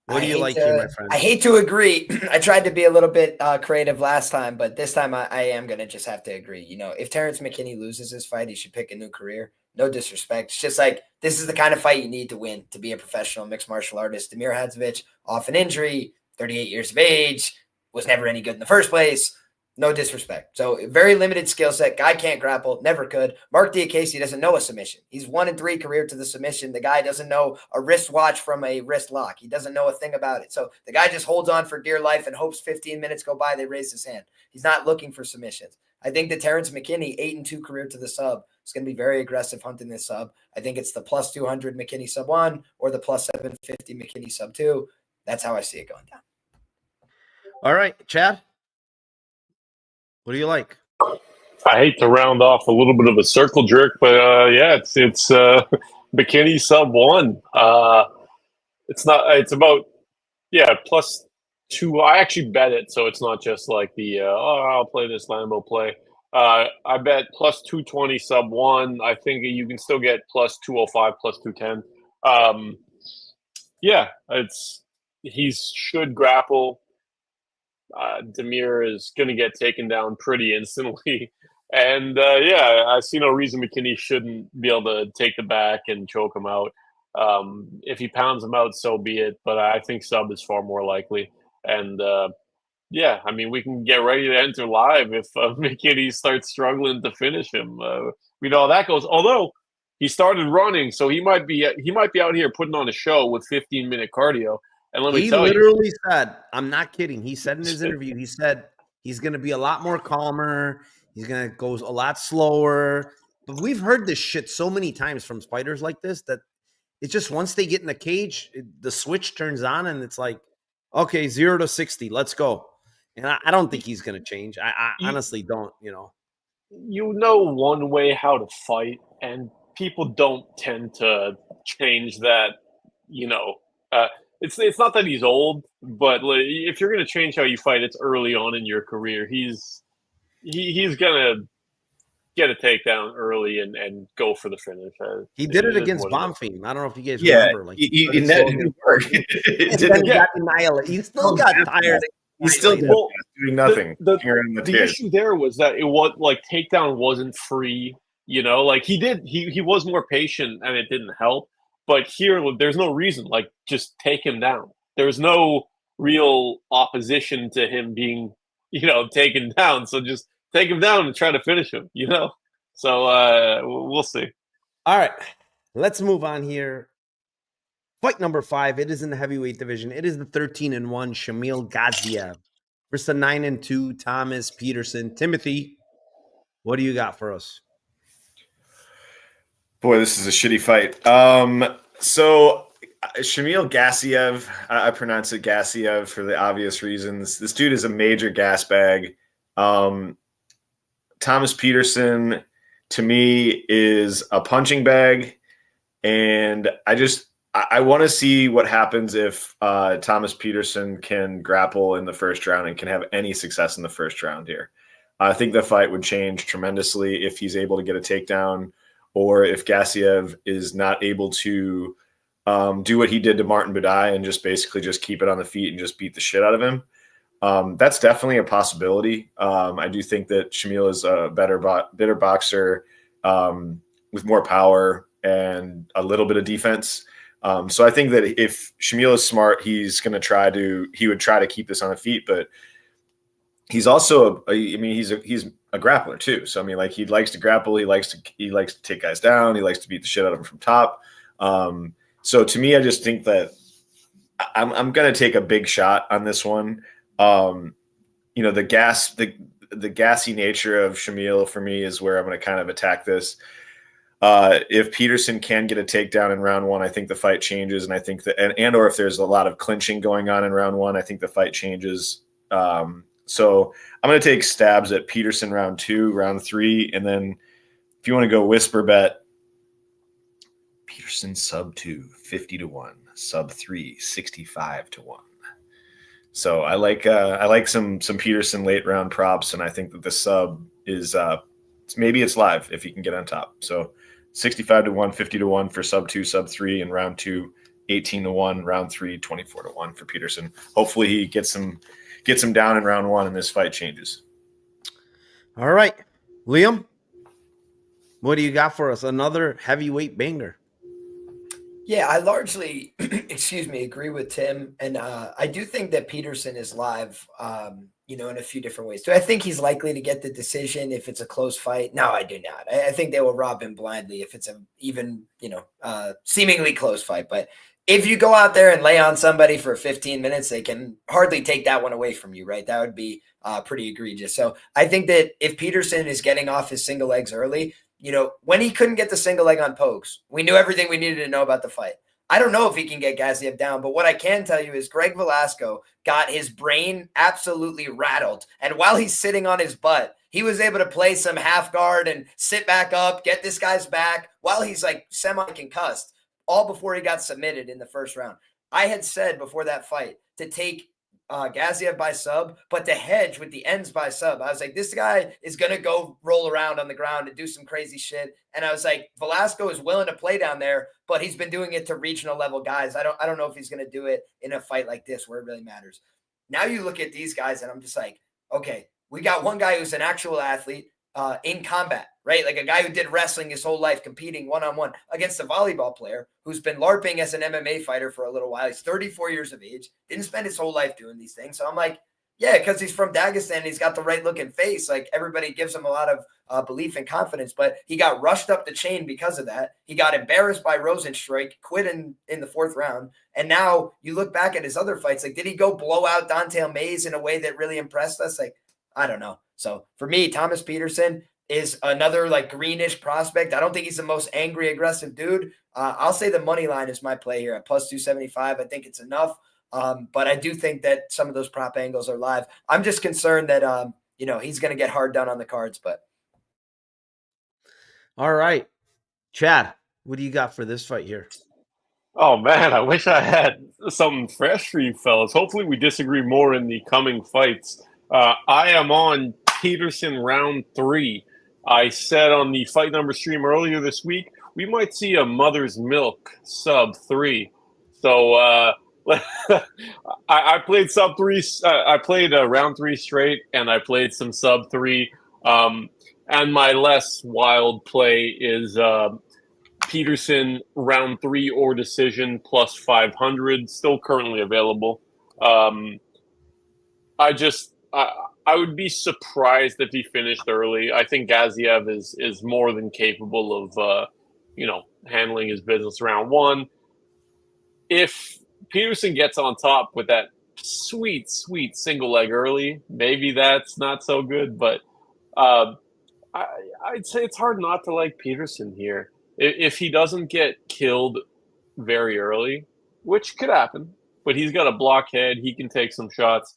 What do you like here, my friend? I hate to agree. I tried to be a little bit creative last time, but this time I am going to just have to agree. If Terrence McKinney loses this fight, he should pick a new career. No disrespect. It's just like this is the kind of fight you need to win to be a professional mixed martial artist. Demir Hadzovich, off an injury, 38 years of age, was never any good in the first place. No disrespect. So very limited skill set. Guy can't grapple. Never could. Mark Diakese doesn't know a submission. He's 1-3 career to the submission. The guy doesn't know a wrist watch from a wrist lock. He doesn't know a thing about it. So the guy just holds on for dear life and hopes 15 minutes go by. They raise his hand. He's not looking for submissions. I think that Terrence McKinney, 8-2 career to the sub, is going to be very aggressive hunting this sub. I think it's the plus 200 McKinney sub 1 or the plus 750 McKinney sub 2. That's how I see it going down. All right, Chad. What do you like? I hate to round off a little bit of a circle jerk, but yeah, it's McKinney sub 1. It's about plus 2. I actually bet it, so it's not just like the I'll play this Lambo play. I bet plus 220 sub 1. I think you can still get plus 205, plus 210. He should grapple. Demir is going to get taken down pretty instantly. And, I see no reason McKinney shouldn't be able to take the back and choke him out. If he pounds him out, so be it. But I think sub is far more likely. And, Yeah, I mean, we can get ready to enter live if McKinney starts struggling to finish him. We know how that goes. Although he started running, so he might be out here putting on a show with 15-minute cardio. And let me He tell you, literally said, I'm not kidding. He said in his interview, he said he's going to be a lot more calmer. He's going to go a lot slower. But we've heard this shit so many times from fighters like this that it's just once they get in the cage, the switch turns on and it's like, okay, 0 to 60, let's go. And I don't think he's going to change. I you, honestly don't, you know one way how to fight, and people don't tend to change that. You know, uh, it's not that he's old, but like, if you're going to change how you fight, it's early on in your career. He's gonna get a takedown early and go for the finish. He did it It is against what it is. Bonfim. I don't know if you guys Yeah, remember. Like that didn't work. It and didn't. then he got annihilated. He still got tired. He still did Well, doing nothing. The Here in the the tears. issue there was that it was like takedown wasn't free. You know, like he was more patient and it didn't help. But here, there's no reason. Like, just take him down. There's no real opposition to him being, taken down. So just take him down and try to finish him. So we'll see. All right, let's move on here. Fight number 5. It is in the heavyweight division. It is the 13-1 Shamil Gaziev versus the 9-2 Thomas Peterson. Timothy, what do you got for us? Boy, this is a shitty fight. So Shamil Gaziev, I pronounce it Gaziev for the obvious reasons. This dude is a major gas bag. Thomas Peterson, to me, is a punching bag, and I want to see what happens if Thomas Peterson can grapple in the first round and can have any success in the first round here. I think the fight would change tremendously if he's able to get a takedown, or if Gaziev is not able to do what he did to Martin Budai and just basically just keep it on the feet and just beat the shit out of him. That's definitely a possibility. I do think that Shamil is a better boxer with more power and a little bit of defense. So I think that if Shamil is smart, he would try to keep this on the feet, but he's also he's a grappler too. So like he likes to grapple, he likes to take guys down, he likes to beat the shit out of them from top. So to me, I just think that I'm going to take a big shot on this one. The gassy nature of Shamil for me is where I'm going to kind of attack this. If Peterson can get a takedown in round 1, I think the fight changes, and I think that, or if there's a lot of clinching going on in round 1, I think the fight changes. So I'm going to take stabs at Peterson round 2, round 3, and then if you want to go whisper bet, Peterson sub 2, 50-1, sub 3, 65-1. So I like some Peterson late round props, and I think that the sub is maybe it's live if he can get on top. So 65-1, 50-1 for sub 2, sub 3, and round 2, 18-1, round 3, 24-1 for Peterson. Hopefully he gets him down in round 1 and this fight changes. All right, Liam, what do you got for us? Another heavyweight banger. Yeah, I largely, agree with Tim. And I do think that Peterson is live, in a few different ways. Do I think he's likely to get the decision if it's a close fight? No, I do not. I think they will rob him blindly if it's seemingly close fight. But if you go out there and lay on somebody for 15 minutes, they can hardly take that one away from you, right? That would be pretty egregious. So I think that if Peterson is getting off his single legs early, when he couldn't get the single leg on Pokes, we knew everything we needed to know about the fight. I don't know if he can get Gaziev down, but what I can tell you is Greg Velasco got his brain absolutely rattled. And while he's sitting on his butt, he was able to play some half guard and sit back up, get this guy's back while he's like semi-concussed, all before he got submitted in the first round. I had said before that fight to take Gaziev by sub, but to hedge with the ends by sub. I was like, this guy is going to go roll around on the ground and do some crazy shit. And I was like, Velasco is willing to play down there, but he's been doing it to regional level guys. I don't know if he's going to do it in a fight like this where it really matters. Now you look at these guys and I'm just like, okay, we got one guy who's an actual athlete in combat, right? Like a guy who did wrestling his whole life, competing one-on-one against a volleyball player who's been LARPing as an MMA fighter for a little while. He's 34 years of age, didn't spend his whole life doing these things. So I'm like, Yeah, because he's from Dagestan. He's got the right looking face. Like everybody gives him a lot of belief and confidence, but he got rushed up the chain because of that. He got embarrassed by Rosenstruik, quit in the 4th round. And now you look back at his other fights. Like, did he go blow out Dante Mays in a way that really impressed us? Like, I don't know. So for me, Thomas Peterson is another like greenish prospect. I don't think he's the most angry, aggressive dude. I'll say the money line is my play here at plus 275. I think it's enough. But I do think that some of those prop angles are live. I'm just concerned that, he's going to get hard done on the cards, but. All right, Chad, what do you got for this fight here? Oh man, I wish I had something fresh for you fellas. Hopefully we disagree more in the coming fights. I am on Peterson round 3. I said on the Fight Number stream earlier this week, we might see a Mother's Milk sub 3. So I played sub 3. I played round 3 straight, and I played some sub 3. And my less wild play is Peterson round 3 or decision plus 500, still currently available. I would be surprised if he finished early. I think Gaziev is more than capable of handling his business round 1. If Peterson gets on top with that sweet single leg early, maybe that's not so good. But I'd say it's hard not to like Peterson here. If he doesn't get killed very early, which could happen, but he's got a blockhead. He can take some shots.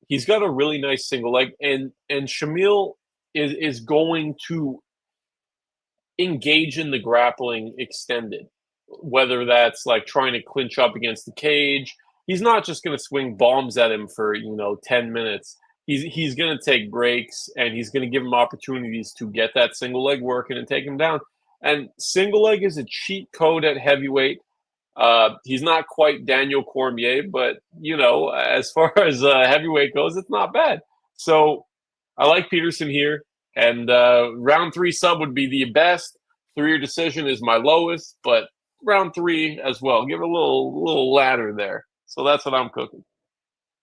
He's got a really nice single leg, and Shamil is going to engage in the grappling extended, whether that's like trying to clinch up against the cage. He's not just going to swing bombs at him for 10 minutes. He's going to take breaks, and he's going to give him opportunities to get that single leg working and take him down. And single leg is a cheat code at heavyweight. He's not quite Daniel Cormier, but as far as heavyweight goes, it's not bad. So I like Peterson here, and round 3 sub would be the best. 3 decision is my lowest, but round 3 as well. Give it a little ladder there. So that's what I'm cooking.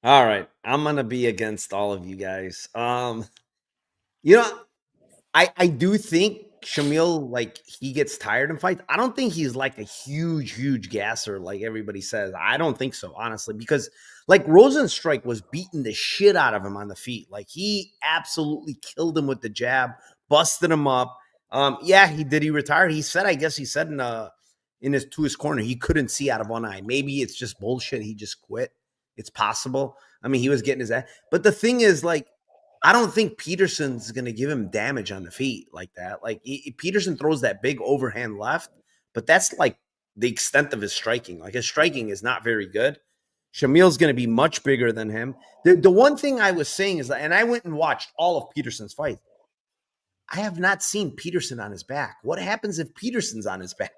All right, I'm gonna be against all of you guys. I do think Shamil, like, he gets tired in fights. I don't think he's like a huge gasser like everybody says. I don't think so, honestly, because like Rosenstruik was beating the shit out of him on the feet. Like, he absolutely killed him with the jab, busted him up. He retired. He said in his corner, he couldn't see out of one eye. Maybe it's just bullshit. He just quit. It's possible. I mean, he was getting his ass. But the thing is, like, I don't think Peterson's going to give him damage on the feet like that. Like, Peterson throws that big overhand left, but that's like the extent of his striking. Like, his striking is not very good. Shamil's going to be much bigger than him. The one thing I was saying is that, and I went and watched all of Peterson's fights, I have not seen Peterson on his back. What happens if Peterson's on his back?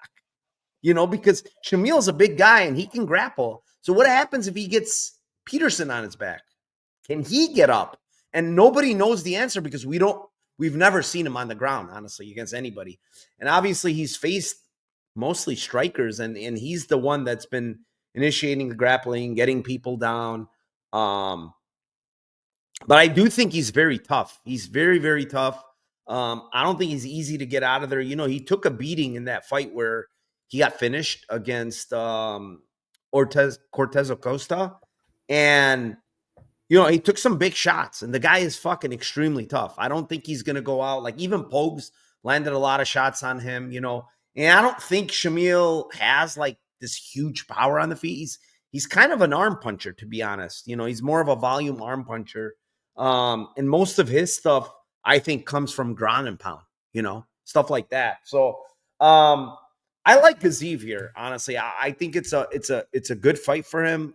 Because Shamil's a big guy and he can grapple. So what happens if he gets Peterson on his back? Can he get up? And nobody knows the answer because we've never seen him on the ground, honestly, against anybody. And obviously he's faced mostly strikers, and he's the one that's been initiating the grappling, getting people down. But I do think he's very tough. He's very, very tough. I don't think he's easy to get out of there. He took a beating in that fight where he got finished against Cortez Acosta. And, he took some big shots. And the guy is fucking extremely tough. I don't think he's going to go out. Like, even Pogues landed a lot of shots on him, And I don't think Shamil has, like, this huge power on the feet. He's kind of an arm puncher, to be honest. He's more of a volume arm puncher. And most of his stuff, I think, comes from ground and pound, stuff like that. So I like Gaziev here, honestly. I think it's a good fight for him.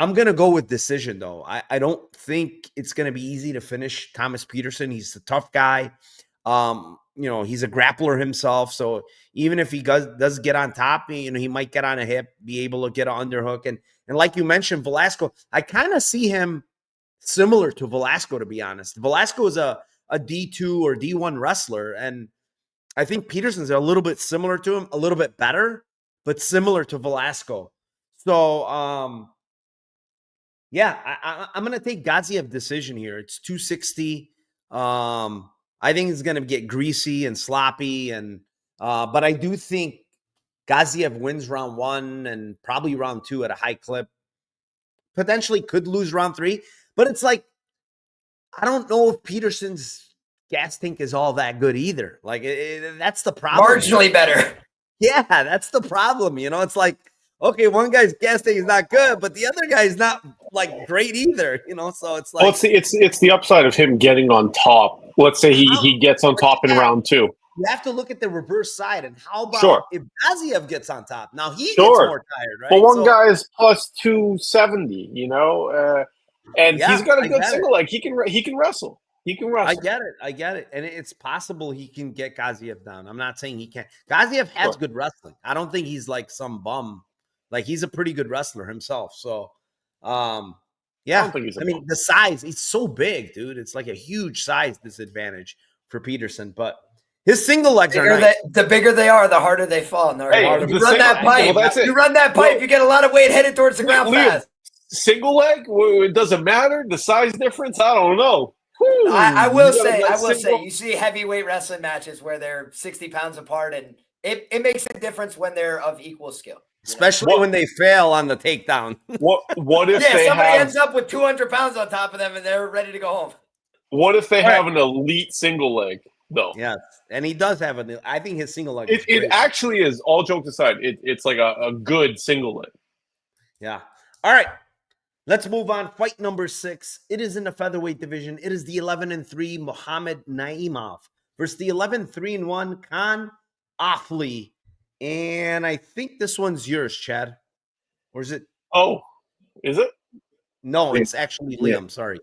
I'm gonna go with decision, though. I don't think it's gonna be easy to finish Thomas Peterson. He's a tough guy. He's a grappler himself. So even if he does get on top, he might get on a hip, be able to get an underhook. And like you mentioned, Velasco, I kind of see him similar to Velasco, to be honest. Velasco is a D2 or D1 wrestler, and I think Peterson's a little bit similar to him, a little bit better, but similar to Velasco. So Yeah, I'm going to take Gaziev decision here. It's 260. I think it's going to get greasy and sloppy, and but I do think Gaziev wins round 1 and probably round 2 at a high clip. Potentially could lose round 3, but it's like I don't know if Peterson's gas tank is all that good either. Like that's the problem. Marginally better. Yeah, that's the problem. It's like, okay, one guy's gas tank is not good, but the other guy's not like great either. So it's like, Well, it's the upside of him getting on top. Let's say he gets on top in round 2. You have to look at the reverse side. And how about Sure. if Gaziev gets on top? Now he gets Sure. more tired, right? But one guy is plus 270, and Yeah, he's got a I good get single leg. He can wrestle. He can wrestle. I get it. And it's possible he can get Gaziev down. I'm not saying he can't. Gaziev has good wrestling. I don't think he's like some bum. Like he's a pretty good wrestler himself. So, yeah. I don't think he's a bum. The size, he's so big, dude. It's like a huge size disadvantage for Peterson. But his single legs are nice. The bigger they are, the harder they fall. And you run that pipe. Well, you run that pipe, you get a lot of weight headed towards the ground fast. Single leg? It doesn't matter. The size difference? I don't know. I will say, you see heavyweight wrestling matches where they're 60 pounds apart, and it makes a difference when they're of equal skill. Especially when they fail on the takedown. What if somebody ends up with 200 pounds on top of them and they're ready to go home? What if they have an elite single leg, though? Yeah, and he does have I think his single leg it actually is, all jokes aside, it's like a good single leg. Yeah. All right. Let's move on. Fight number 6. It is in the featherweight division. It is the 11-3 Muhammad Naimov versus the 11-3-1 Khan Offley. And I think this one's yours, Chad. Or is it? Oh, is it? No, it's actually Liam. Sorry.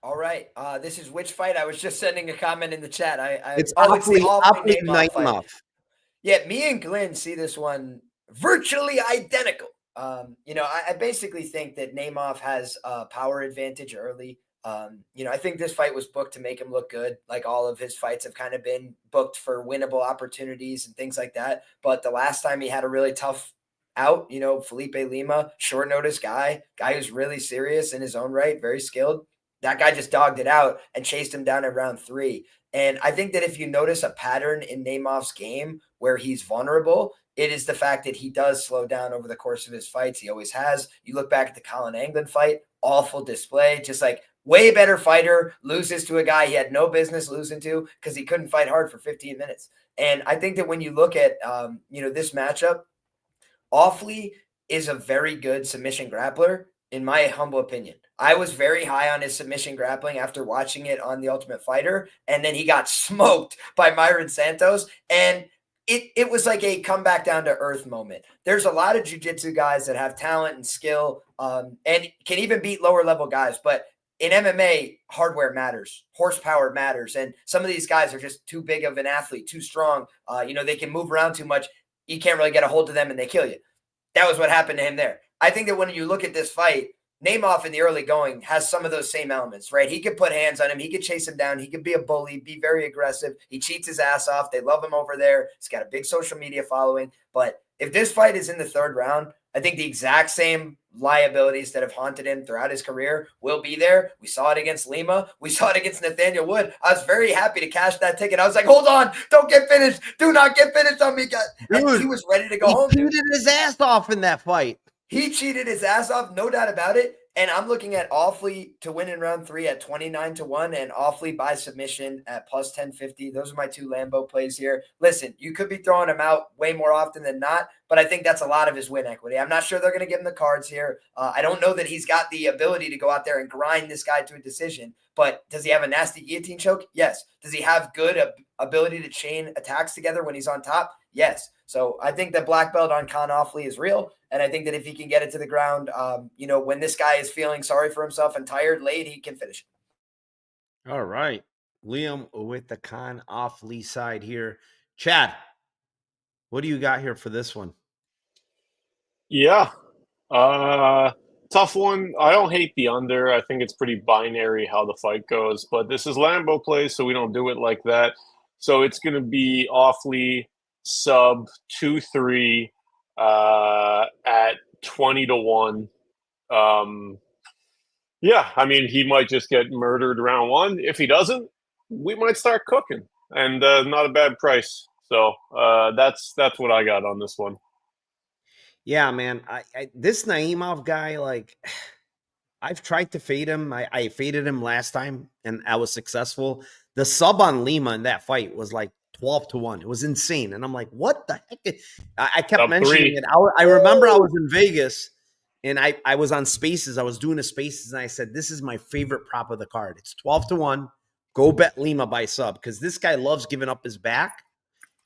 All right. This is which fight? I was just sending a comment in the chat. It's the Offley Naimov. Yeah, me and Glenn see this one virtually identical. I basically think that Naimov has a power advantage early. I think this fight was booked to make him look good. Like all of his fights have kind of been booked for winnable opportunities and things like that. But the last time he had a really tough out, Felipe Lima, short notice guy who's really serious in his own right, very skilled. That guy just dogged it out and chased him down in round 3. And I think that if you notice a pattern in Naimov's game where he's vulnerable, it is the fact that he does slow down over the course of his fights. He always has. You look back at the Colin Anglin fight, awful display, just like way better fighter, loses to a guy he had no business losing to because he couldn't fight hard for 15 minutes. And I think that when you look at, this matchup, Offley is a very good submission grappler, in my humble opinion. I was very high on his submission grappling after watching it on The Ultimate Fighter, and then he got smoked by Myron Santos, and it was like a come back down to earth moment. There's a lot of jiu-jitsu guys that have talent and skill and can even beat lower level guys, but in MMA, hardware matters, horsepower matters, and some of these guys are just too big of an athlete, too strong. They can move around too much. You can't really get a hold of them, and they kill you. That was what happened to him there. I think that when you look at this fight, Naimov in the early going has some of those same elements, right? He could put hands on him. He could chase him down. He could be a bully, be very aggressive. He cheats his ass off. They love him over there. He's got a big social media following. But if this fight is in the 3rd round, I think the exact same liabilities that have haunted him throughout his career will be there. We saw it against Lima. We saw it against Nathaniel Wood. I was very happy to cash that ticket. I was like, hold on. Don't get finished. Do not get finished on me, guys. And he was ready to go home. He cheated his ass off in that fight. He cheated his ass off, no doubt about it. And I'm looking at Offley to win in round 3 at 29-1 and Offley by submission at plus 1050. Those are my 2 Lambo plays here. Listen, you could be throwing him out way more often than not, but I think that's a lot of his win equity. I'm not sure they're going to give him the cards here. I don't know that he's got the ability to go out there and grind this guy to a decision, but does he have a nasty guillotine choke? Yes. Does he have good ability to chain attacks together when he's on top? Yes. So I think the black belt on Con Offley is real. And I think that if he can get it to the ground, when this guy is feeling sorry for himself and tired late, he can finish. All right. Liam with the Con Offley side here. Chad, what do you got here for this one? Yeah. Tough one. I don't hate the under. I think it's pretty binary how the fight goes. But this is Lambo play, so we don't do it like that. So it's going to be Offley sub 2-3 at 20-1. Yeah, I mean, he might just get murdered round one. If he doesn't, we might start cooking, and not a bad price. So that's what I got on this one. Yeah, man. This Naimov guy, like, I've tried to fade him. I faded him last time, and I was successful. The sub on Lima in that fight was like 12-1. It was insane. And I'm like, what the heck? I kept Sub mentioning 3. it. I remember I was in Vegas, and I was on Spaces. I was doing a Spaces, and I said, this is my favorite prop of the card. It's 12-1. Go bet Lima by sub, because this guy loves giving up his back.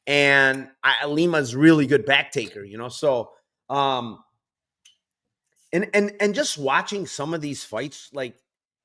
And Lima's really good back taker, you know? So, and just watching some of these fights, like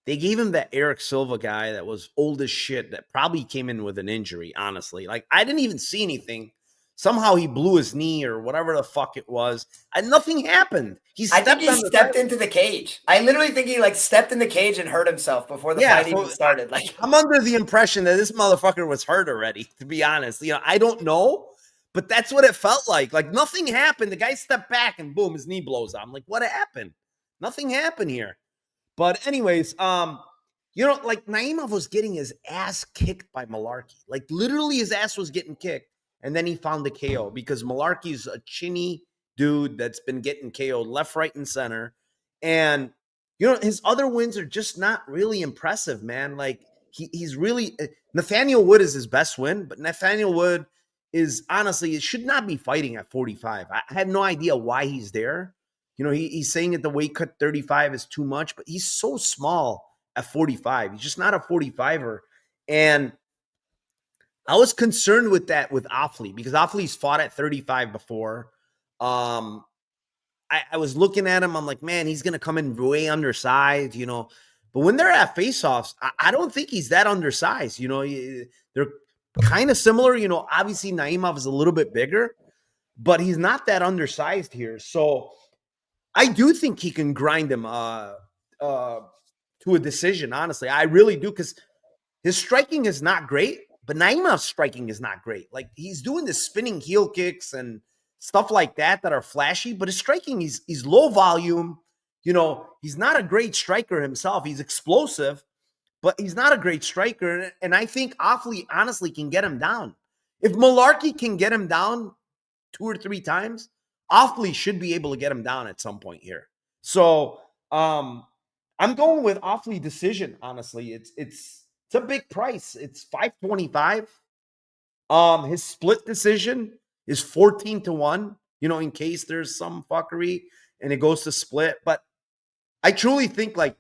they gave him that Eric Silva guy that was old as shit that probably came in with an injury, honestly. Like I didn't even see anything. Somehow he blew his knee or whatever the fuck it was. And nothing happened. I think he stepped into the cage. I literally think he like stepped in the cage and hurt himself before the fight even started. Like I'm under the impression that this motherfucker was hurt already, to be honest. You know, I don't know, but that's what it felt like. Like nothing happened. The guy stepped back and boom, his knee blows out. I'm like, what happened? Nothing happened here. But anyways, you know, like Naimov was getting his ass kicked by Malarkey. Like literally his ass was getting kicked. And then he found the KO because Malarkey's a chinny dude that's been getting KO'd left, right, and center. And, you know, his other wins are just not really impressive, man. Like he's really Nathaniel Wood is his best win, but Nathaniel Wood is honestly, it should not be fighting at 45. I have no idea why he's there. You know, he's saying that the weight cut 35 is too much, but he's so small at 45. He's just not a 45er. And I was concerned with that with Offley because Offley's fought at 35 before. I was looking at him. I'm like, man, he's going to come in way undersized, you know. But when they're at face-offs, I don't think he's that undersized. You know, they're kind of similar. You know, obviously Naimov is a little bit bigger, but he's not that undersized here. So I do think he can grind him to a decision, honestly. I really do because his striking is not great. But Naimov's striking is not great. Like he's doing the spinning heel kicks and stuff like that are flashy, but his striking, he's low volume. You know, he's not a great striker himself. He's explosive, but he's not a great striker. And I think Offley honestly can get him down. If Malarkey can get him down 2 or 3 times, Offley should be able to get him down at some point here. So I'm going with Offley decision, honestly. It's a big price. It's $525. His split decision is 14-1, you know, in case there's some fuckery and it goes to split. But I truly think like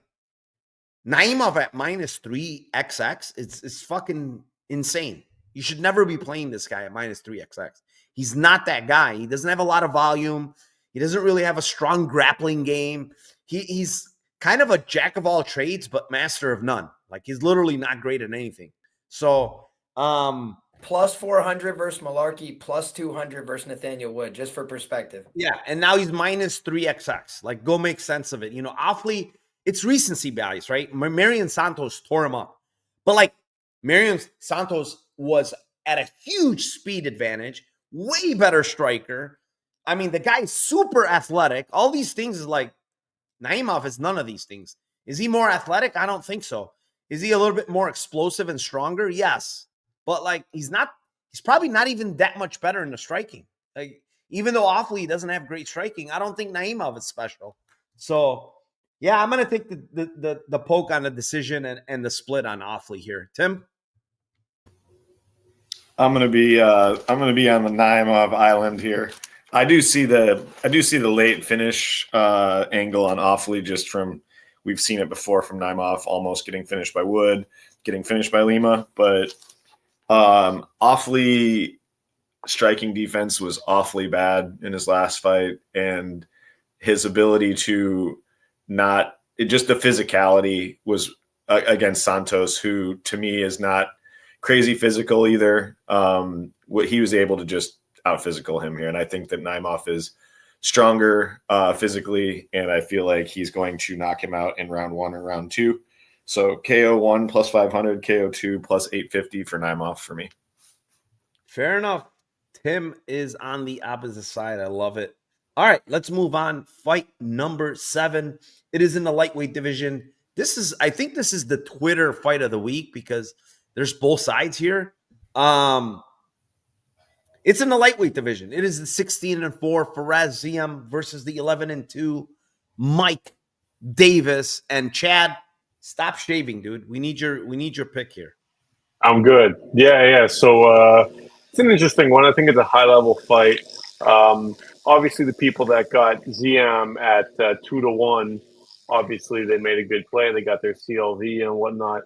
Naimov at -3XX, it's fucking insane. You should never be playing this guy at -3XX. He's not that guy. He doesn't have a lot of volume. He doesn't really have a strong grappling game. He's kind of a jack of all trades, but master of none. Like he's literally not great at anything. So, plus 400 versus Malarkey, plus 200 versus Nathaniel Wood, just for perspective. Yeah, and now he's -3XX. Like, go make sense of it. You know, Offley, it's recency bias, right? Marion Santos tore him up, but like Marion Santos was at a huge speed advantage, way better striker. I mean, the guy's super athletic. All these things is like Naimov is none of these things. Is he more athletic? I don't think so. Is he a little bit more explosive and stronger? Yes. But like he's probably not even that much better in the striking. Like even though Offley doesn't have great striking, I don't think Naimov is special. So yeah, I'm gonna take the poke on the decision and the split on Offley here. Tim? I'm gonna be on the Naimov island here. I do see the late finish angle on Offley just from we've seen it before from Naimov almost getting finished by Wood, getting finished by Lima, but Offley striking defense was awfully bad in his last fight, and his ability to just the physicality was against Santos, who to me is not crazy physical either. What he was able to just out physical him here, and I think that Naimov is stronger physically, and I feel like he's going to knock him out in round 1 or round 2. So KO 1 plus 500, KO 2 plus 850 for Naimov for me. Fair enough. Tim is on the opposite side. I love it. All right, let's move on. Fight number 7. It is in the lightweight division. I think this is the Twitter fight of the week because there's both sides here. It's in the lightweight division. It is the 16-4 Faraz Ziam versus the 11-2 Mike Davis. And Chad, stop shaving, dude. We need your pick here. I'm good. Yeah. So it's an interesting one. I think it's a high level fight. Obviously, the people that got Ziam at 2-1, obviously they made a good play. They got their CLV and whatnot.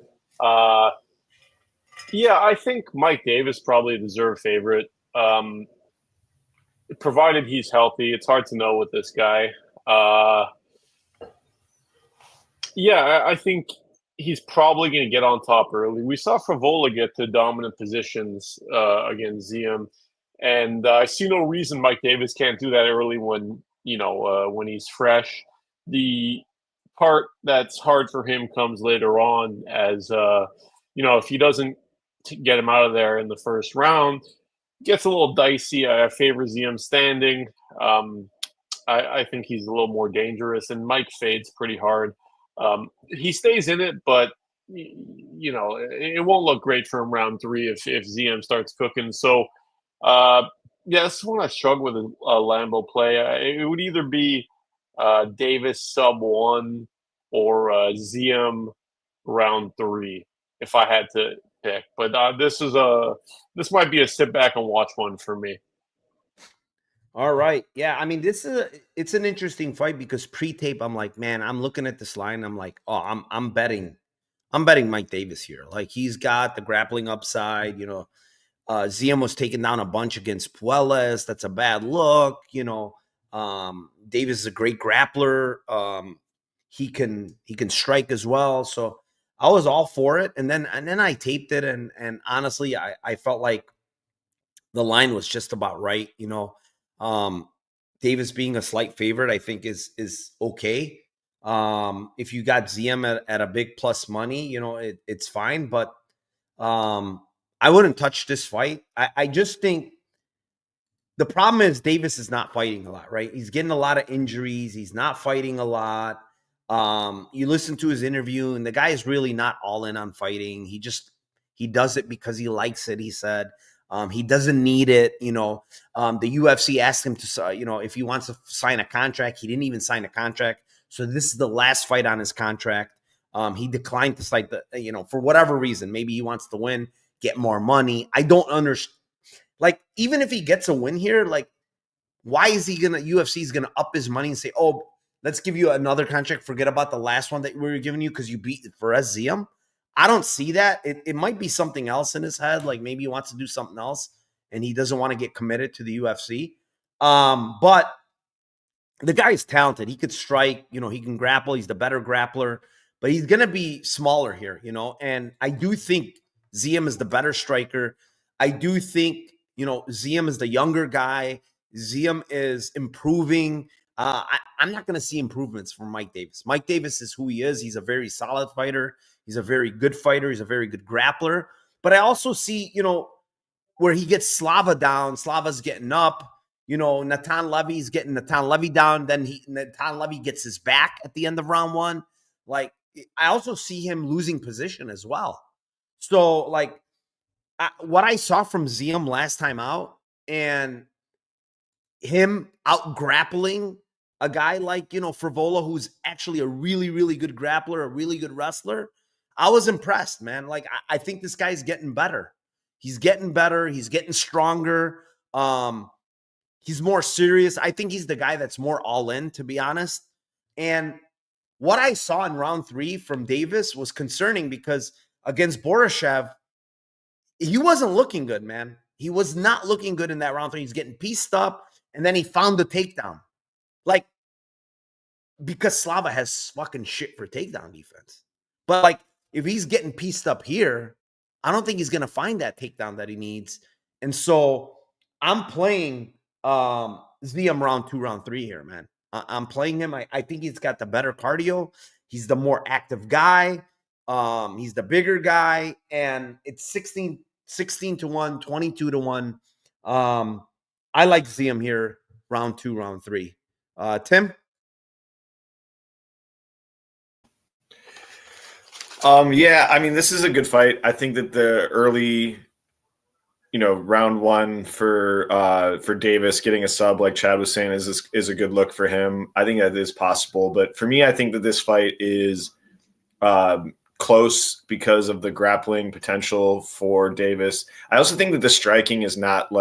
Yeah, I think Mike Davis probably a deserved favorite. Provided he's healthy, it's hard to know with this guy. Yeah, I think he's probably going to get on top early. We saw Favola get to dominant positions against Ziam, and I see no reason Mike Davis can't do that early when when he's fresh. The part that's hard for him comes later on, as if he doesn't get him out of there in the first round, gets a little dicey. I favor Ziam standing. I think he's a little more dangerous, and Mike fades pretty hard. He stays in it, but it won't look great for him round 3 if ZM starts cooking. So, this one I struggle with a Lambo play. It would either be Davis sub 1 or ZM round 3 if I had to pick. But this might be a sit back and watch one for me. All right. Yeah, I mean, it's an interesting fight because pre-tape, I'm like, man, I'm looking at this line. I'm like, oh, I'm betting Mike Davis here. Like, he's got the grappling upside. Ziam was taken down a bunch against Puelles. That's a bad look. Davis is a great grappler. He can strike as well. So I was all for it. And then I taped it, and honestly, I felt like the line was just about right. Davis being a slight favorite, I think is okay. If you got ZM at a big plus money, it's fine. But I wouldn't touch this fight. I just think the problem is Davis is not fighting a lot, right? He's getting a lot of injuries. He's not fighting a lot. You listen to his interview, and the guy is really not all in on fighting. He does it because he likes it, he said. He doesn't need it. The UFC asked him to, if he wants to sign a contract. He didn't even sign a contract. So this is the last fight on his contract. He declined to sign for whatever reason. Maybe he wants to win, get more money. I don't understand. Like, even if he gets a win here, like, why is UFC is going to up his money and say, oh, let's give you another contract. Forget about the last one that we were giving you because you beat Faraz Ziam. I don't see that. It might be something else in his head. Like, maybe he wants to do something else and he doesn't want to get committed to the UFC. But the guy is talented. He could strike, he can grapple. He's the better grappler, but he's going to be smaller here, and I do think Ziam is the better striker. I do think, Ziam is the younger guy. Ziam is improving. I'm not going to see improvements from Mike Davis. Mike Davis is who he is. He's a very solid fighter. He's a very good fighter. He's a very good grappler. But I also see, where he gets Slava down. Slava's getting up. Natan Levy's getting Natan Levy down. Then Natan Levy gets his back at the end of round 1. Like, I also see him losing position as well. So, like, what I saw from Ziam last time out and him out grappling a guy like, Favola, who's actually a really, really good grappler, a really good wrestler, I was impressed, man. Like, I think this guy's getting better. He's getting better. He's getting stronger. He's more serious. I think he's the guy that's more all in, to be honest. And what I saw in round 3 from Davis was concerning because against Borashev, he wasn't looking good, man. He was not looking good in that round 3. He's getting pieced up, and then he found the takedown. Like, because Slava has fucking shit for takedown defense. But, like, if he's getting pieced up here, I don't think he's going to find that takedown that he needs. And so I'm playing Ziam round 2, round 3 here, man. I'm playing him. I think he's got the better cardio. He's the more active guy. He's the bigger guy. And it's 16-1, 22-1. I like Ziam here round 2, round 3. Tim? Yeah, I mean, this is a good fight. I think that the early, round one for Davis getting a sub, like Chad was saying, is a good look for him. I think that is possible, but for me, I think that this fight is close because of the grappling potential for Davis. I also think that the striking is not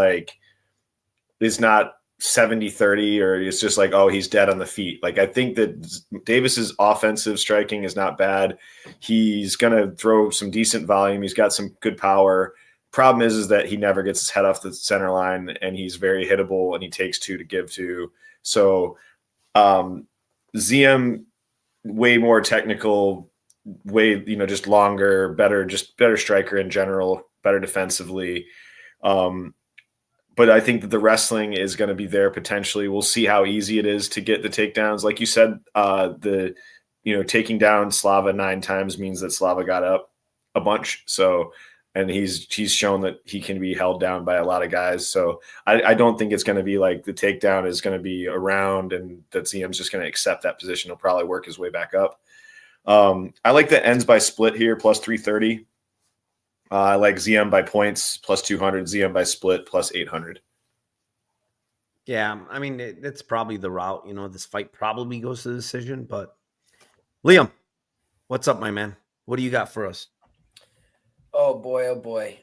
70-30, or it's just like, oh, he's dead on the feet. Like, I think that Davis's offensive striking is not bad. He's going to throw some decent volume. He's got some good power. Problem is that he never gets his head off the center line, and he's very hittable, and he takes two to give to. So Ziem, way more technical, just longer, better striker in general, better defensively. But I think that the wrestling is going to be there potentially. We'll see how easy it is to get the takedowns. Like you said, taking down Slava 9 times means that Slava got up a bunch. So, and he's shown that he can be held down by a lot of guys. So I don't think it's going to be like the takedown is going to be around and that Ziem's just going to accept that position. He'll probably work his way back up. I like the ends by split here, plus 330. I like Ziem by points, plus 200, Ziem by split, plus 800. Yeah, I mean, that's probably the route. This fight probably goes to the decision, but Liam, what's up, my man? What do you got for us? Oh boy.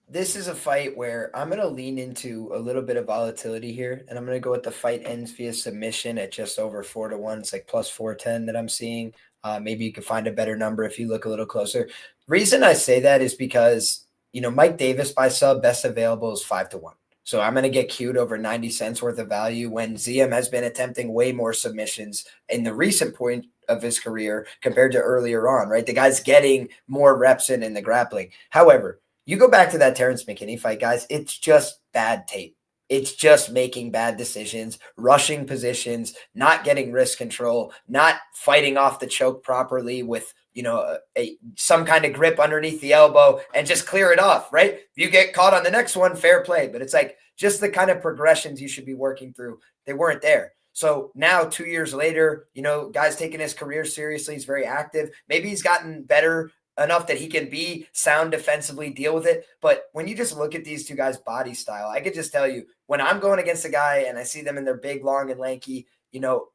This is a fight where I'm going to lean into a little bit of volatility here, and I'm going to go with the fight ends via submission at just over 4-1. It's like plus 410 that I'm seeing. Maybe you can find a better number if you look a little closer. Reason I say that is because, Mike Davis by sub best available is 5-1. So I'm going to get queued over 90 cents worth of value when Ziem has been attempting way more submissions in the recent point of his career compared to earlier on, right? The guy's getting more reps in the grappling. However, you go back to that Terrence McKinney fight, guys, it's just bad tape. It's just making bad decisions, rushing positions, not getting wrist control, not fighting off the choke properly with, some kind of grip underneath the elbow and just clear it off, right? If you get caught on the next one, fair play. But it's like just the kind of progressions you should be working through. They weren't there. So now 2 years later, guy's taking his career seriously. He's very active. Maybe he's gotten better enough that he can be sound defensively, deal with it. But when you just look at these two guys' body style, I could just tell you when I'm going against a guy and I see them in their big, long, and lanky,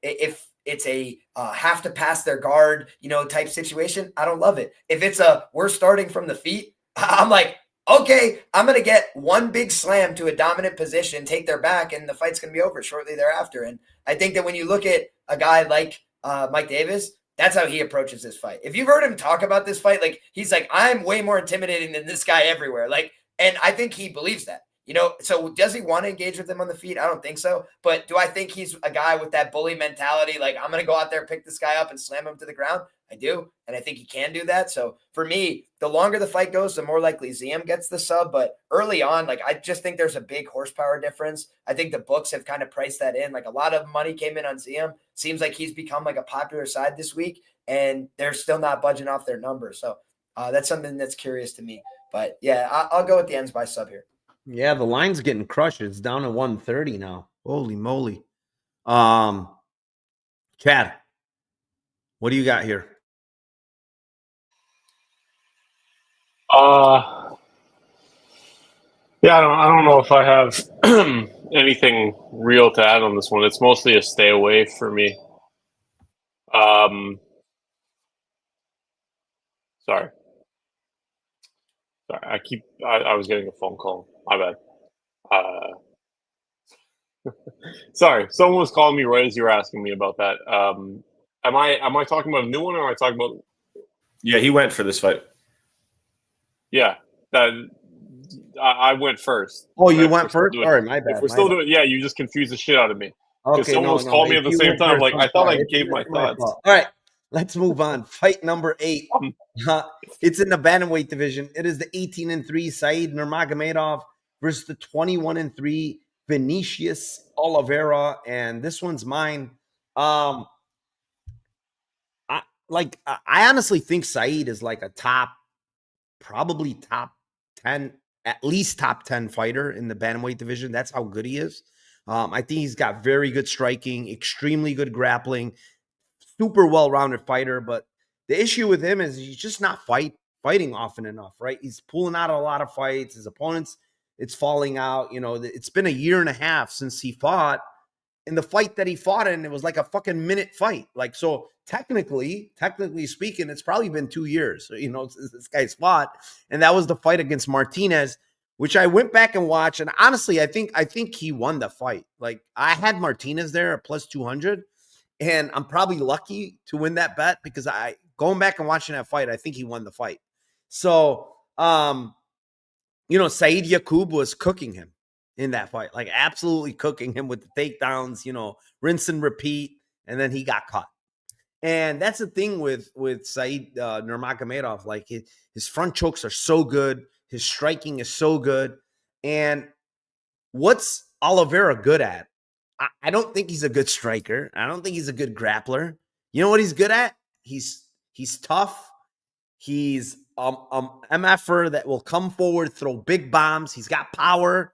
if it's a have to pass their guard, type situation, I don't love it. If it's we're starting from the feet, I'm like, okay, I'm going to get one big slam to a dominant position, take their back, and the fight's going to be over shortly thereafter. And I think that when you look at a guy like Mike Davis, that's how he approaches this fight. If you've heard him talk about this fight, like he's like, I'm way more intimidating than this guy everywhere. Like, and I think he believes that, so does he want to engage with him on the feet? I don't think so. But do I think he's a guy with that bully mentality? Like, I'm going to go out there, pick this guy up and slam him to the ground. I do. And I think he can do that. So for me, the longer the fight goes, the more likely Ziem gets the sub. But early on, like, I just think there's a big horsepower difference. I think the books have kind of priced that in. Like, a lot of money came in on Ziem. Seems like he's become like a popular side this week, and they're still not budging off their numbers. So that's something that's curious to me. But yeah, I'll go with the ends by sub here. Yeah, the line's getting crushed. It's down to 130 now. Holy moly. Chad, what do you got here? Yeah, I don't know if I have anything real to add on this one. It's mostly a stay away for me. Sorry. I was getting a phone call. My bad. Sorry, someone was calling me right as you were asking me about that. Am I talking about a new one, or am I talking about? Yeah, he went for this fight. Yeah, I went first. Oh, you went first? Sorry, my bad. If we're still doing, yeah, you just confused the shit out of me. Because Okay, someone was calling me at the same time. Like, I thought I gave my thoughts. All right, let's move on. Fight number 8. It's in the bantamweight division. It is the 18-3 Said Nurmagomedov versus the 21-3 Vinicius Oliveira, and this one's mine. I honestly think Said is like a probably top 10, at least top 10 fighter in the bantamweight division. That's how good he is. I think he's got very good striking, extremely good grappling, super well-rounded fighter. But the issue with him is he's just not fighting often enough, right? He's pulling out a lot of fights. His opponents, it's falling out. It's been a year and a half since he fought. In the fight that he fought in, it was like a fucking minute fight. Like, so technically speaking, it's probably been 2 years, since this guy's fought. And that was the fight against Martinez, which I went back and watched. And honestly, I think he won the fight. Like, I had Martinez there at plus 200, and I'm probably lucky to win that bet because going back and watching that fight, I think he won the fight. So, Said Yakub was cooking him in that fight, like absolutely cooking him with the takedowns, rinse and repeat, and then he got caught. And that's the thing with Said Nurmagomedov. Like, his front chokes are so good, his striking is so good. And what's Oliveira good at? I don't think he's a good striker. I don't think he's a good grappler. You know what he's good at? He's tough. He's MFer that will come forward, throw big bombs. He's got power.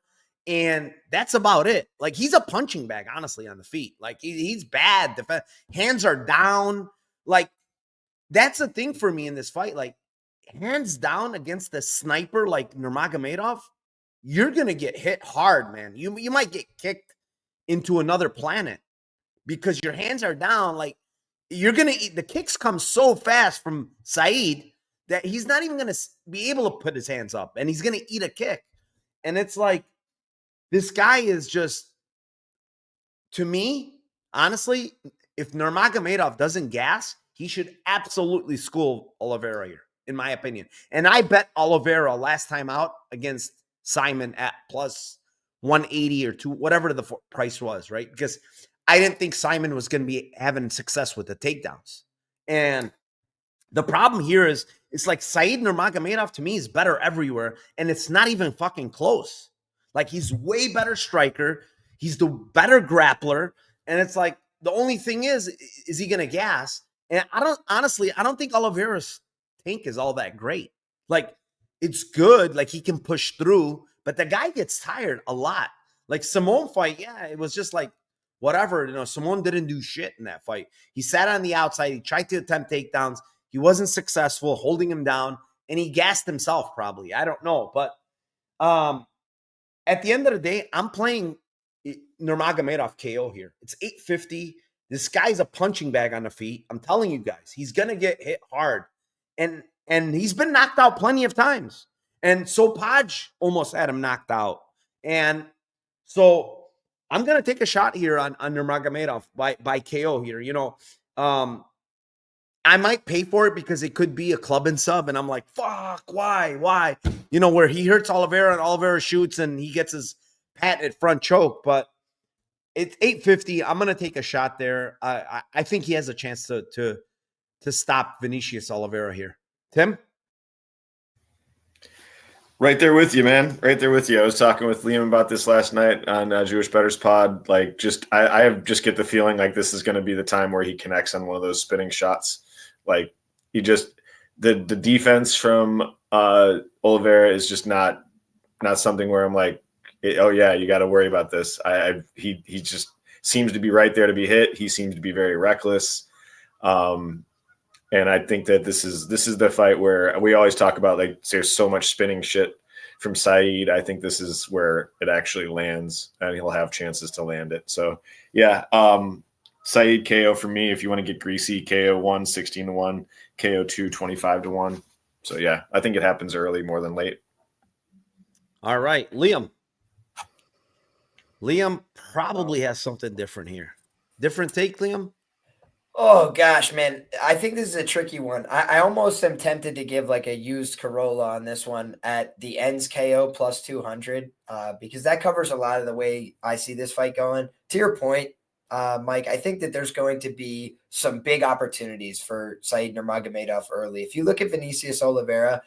And that's about it. Like, he's a punching bag, honestly, on the feet. Like, he's bad. Hands are down. Like, that's the thing for me in this fight. Like, hands down against the sniper like Nurmagomedov, you're going to get hit hard, man. You might get kicked into another planet because your hands are down. Like, you're going to eat. The kicks come so fast from Said that he's not even going to be able to put his hands up, and he's going to eat a kick. And it's like, this guy is just, to me, honestly, if Nurmagomedov doesn't gas, he should absolutely school Oliveira here, in my opinion. And I bet Oliveira last time out against Simon at plus 180 or 2, whatever the price was, right? Because I didn't think Simon was going to be having success with the takedowns. And the problem here is, it's like Said Nurmagomedov to me is better everywhere, and it's not even fucking close. Like, he's way better striker. He's the better grappler. And it's like, the only thing is he going to gas? And I don't think Oliveira's tank is all that great. Like, it's good. Like, he can push through, but the guy gets tired a lot. Like, Simone fight, yeah, it was just like, whatever. Simone didn't do shit in that fight. He sat on the outside. He tried to attempt takedowns. He wasn't successful holding him down, and he gassed himself probably. I don't know. But, at the end of the day, I'm playing Nurmagomedov KO here. It's 850. This guy's a punching bag on the feet. I'm telling you guys, he's going to get hit hard. And he's been knocked out plenty of times. And Sopaj almost had him knocked out. And so I'm going to take a shot here on Nurmagomedov by KO here. I might pay for it because it could be a club and sub. And I'm like, fuck, why? Where he hurts Oliveira and Oliveira shoots and he gets his patented front choke. But it's 850. I'm going to take a shot there. I think he has a chance to stop Vinicius Oliveira here. Tim? Right there with you, man. Right there with you. I was talking with Liam about this last night on Jewish Bettors Pod. Like, I just get the feeling like this is going to be the time where he connects on one of those spinning shots. Like, the defense from Oliveira is just not something where I'm like, oh yeah, you got to worry about this. He just seems to be right there to be hit. He seems to be very reckless. And I think that this is the fight where we always talk about, like, there's so much spinning shit from Said. I think this is where it actually lands, and he'll have chances to land it. So yeah, Said KO for me. If you want to get greasy, KO 1 16-1, KO 2 25-1. So yeah, I think it happens early more than late. All right, Liam. Liam probably has something different here. Different take, Liam? Oh, gosh, man. I think this is a tricky one. I almost am tempted to give like a used Corolla on this one at the ends KO plus 200 because that covers a lot of the way I see this fight going. To your point, Mike, I think that there's going to be some big opportunities for Said Nurmagomedov early. If you look at Vinicius Oliveira,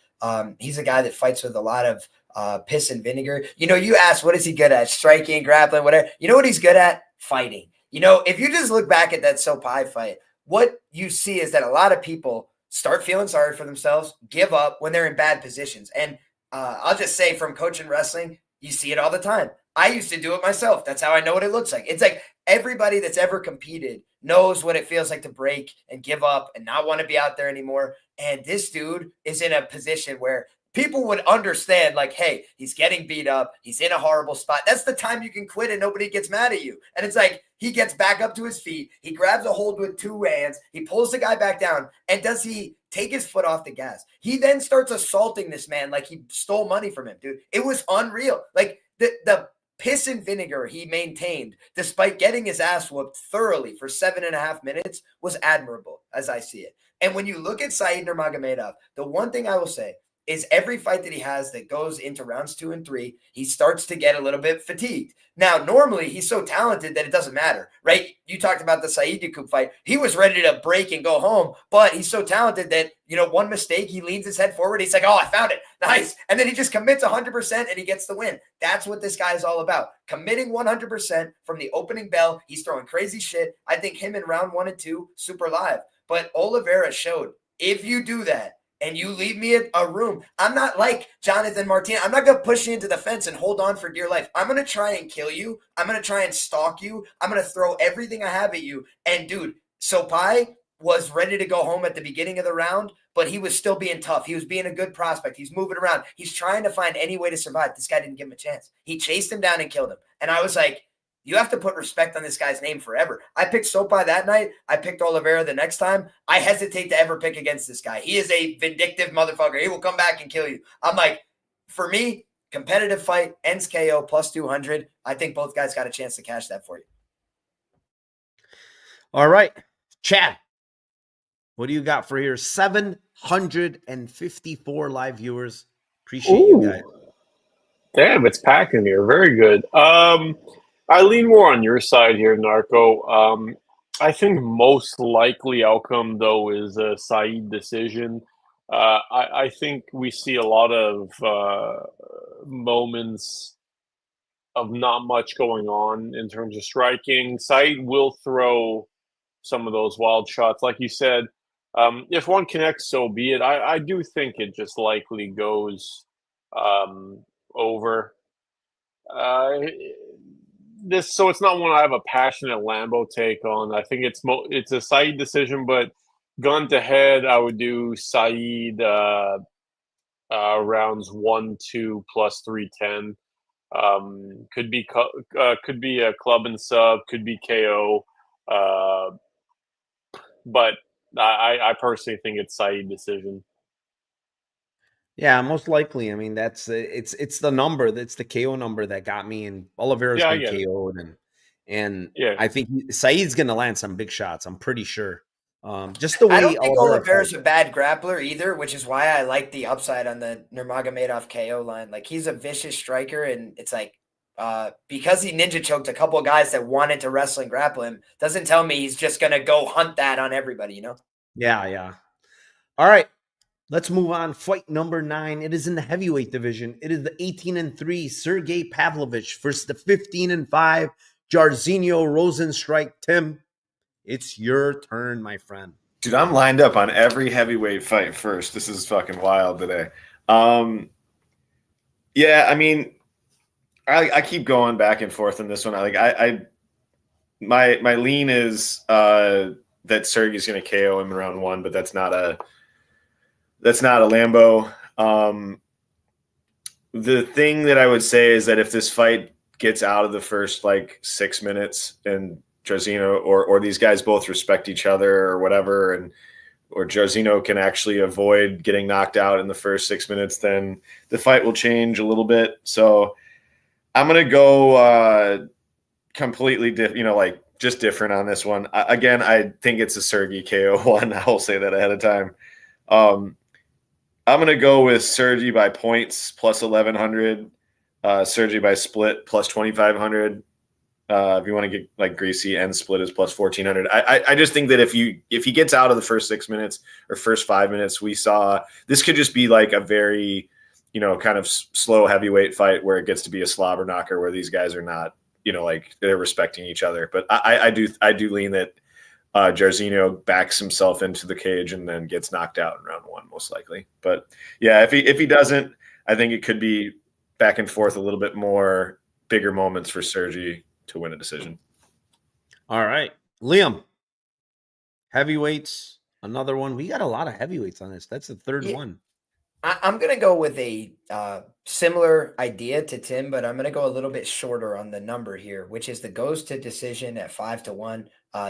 he's a guy that fights with a lot of piss and vinegar. You asked, what is he good at? Striking, grappling, whatever. You know what he's good at? Fighting. If you just look back at that Sopai fight, what you see is that a lot of people start feeling sorry for themselves, give up when they're in bad positions. And I'll just say, from coaching wrestling, you see it all the time. I used to do it myself. That's how I know what it looks like. It's like everybody that's ever competed knows what it feels like to break and give up and not want to be out there anymore. And this dude is in a position where people would understand, like, hey, he's getting beat up. He's in a horrible spot. That's the time you can quit and nobody gets mad at you. And it's like he gets back up to his feet. He grabs a hold with two hands. He pulls the guy back down. And does he take his foot off the gas? He then starts assaulting this man like he stole money from him, dude. It was unreal. Like the piss and vinegar he maintained despite getting his ass whooped thoroughly for 7.5 minutes was admirable as I see it. And when you look at Said Nurmagomedov, the one thing I will say is every fight that he has that goes into rounds 2 and 3, he starts to get a little bit fatigued. Now, normally he's so talented that it doesn't matter, right? You talked about the Said Yakub fight. He was ready to break and go home, but he's so talented that, one mistake, he leans his head forward. He's like, oh, I found it. Nice. And then he just commits 100% and he gets the win. That's what this guy is all about. Committing 100% from the opening bell. He's throwing crazy shit. I think him in round 1 and 2, super live. But Oliveira showed, if you do that, and you leave me a room, I'm not like Jonathan Martinez. I'm not going to push you into the fence and hold on for dear life. I'm going to try and kill you. I'm going to try and stalk you. I'm going to throw everything I have at you. And, dude, Sopai was ready to go home at the beginning of the round, but he was still being tough. He was being a good prospect. He's moving around. He's trying to find any way to survive. This guy didn't give him a chance. He chased him down and killed him. And I was like, you have to put respect on this guy's name forever. I picked Sopai that night. I picked Oliveira the next time. I hesitate to ever pick against this guy. He is a vindictive motherfucker. He will come back and kill you. I'm like, for me, competitive fight, ends KO, plus 200. I think both guys got a chance to cash that for you. All right. Chad, what do you got for here? 754 live viewers. Appreciate you guys. Damn, it's packing here. Very good. I lean more on your side here, Narco. I think most likely outcome, though, is a Said decision. I think we see a lot of moments of not much going on in terms of striking. Said will throw some of those wild shots. Like you said, if one connects, so be it. I do think it just likely goes over. So it's not one I have a passionate Lambo take on. I think it's a Said decision, but gun to head, I would do Said rounds 1-2 plus 310. Could be a club and sub, could be KO, but I personally think it's Said decision. Yeah, most likely. I mean, that's it's the number. That's the KO number that got me. And Oliveira's been KO'd, and I think Said's going to land some big shots. I'm pretty sure. Just the way I don't think Oliveira's a bad grappler either, which is why I like the upside on the Nurmagomedov KO line. Like, he's a vicious striker, and it's like because he ninja choked a couple of guys that wanted to wrestle and grapple him, doesn't tell me he's just going to go hunt that on everybody, Yeah. All right. Let's move on. Fight number 9. It is in the heavyweight division. It is the 18-3 Sergey Pavlovich versus the 15-5 Jairzinho Rozenstruik. Tim, it's your turn, my friend. Dude, I'm lined up on every heavyweight fight first. This is fucking wild today. Yeah, I mean, I keep going back and forth on this one. My lean is that Sergey's going to KO him in round 1, but that's not a Lambo. The thing that I would say is that if this fight gets out of the first 6 minutes and Jairzinho or these guys both respect each other or whatever, or Jairzinho can actually avoid getting knocked out in the first 6 minutes, then the fight will change a little bit. So I'm going to go completely just different on this one. Again, I think it's a Sergey KO one. I'll say that ahead of time. I'm going to go with Sergey by points plus 1,100, Sergey by split plus 2,500. If you want to get greasy, and split is plus 1,400. I just think that if he gets out of the first 6 minutes or first 5 minutes, we saw this could just be a very, kind of slow heavyweight fight where it gets to be a slobber knocker where these guys are not, they're respecting each other. But I do lean that Jairzinho backs himself into the cage and then gets knocked out in round 1, most likely. But yeah, if he doesn't, I think it could be back and forth a little bit more. bigger moments for Sergey to win a decision. All right. Liam, heavyweights, another one. We got a lot of heavyweights on this. That's the third one. I'm going to go with a similar idea to Tim, but I'm going to go a little bit shorter on the number here, which is the goes to decision at 5-1.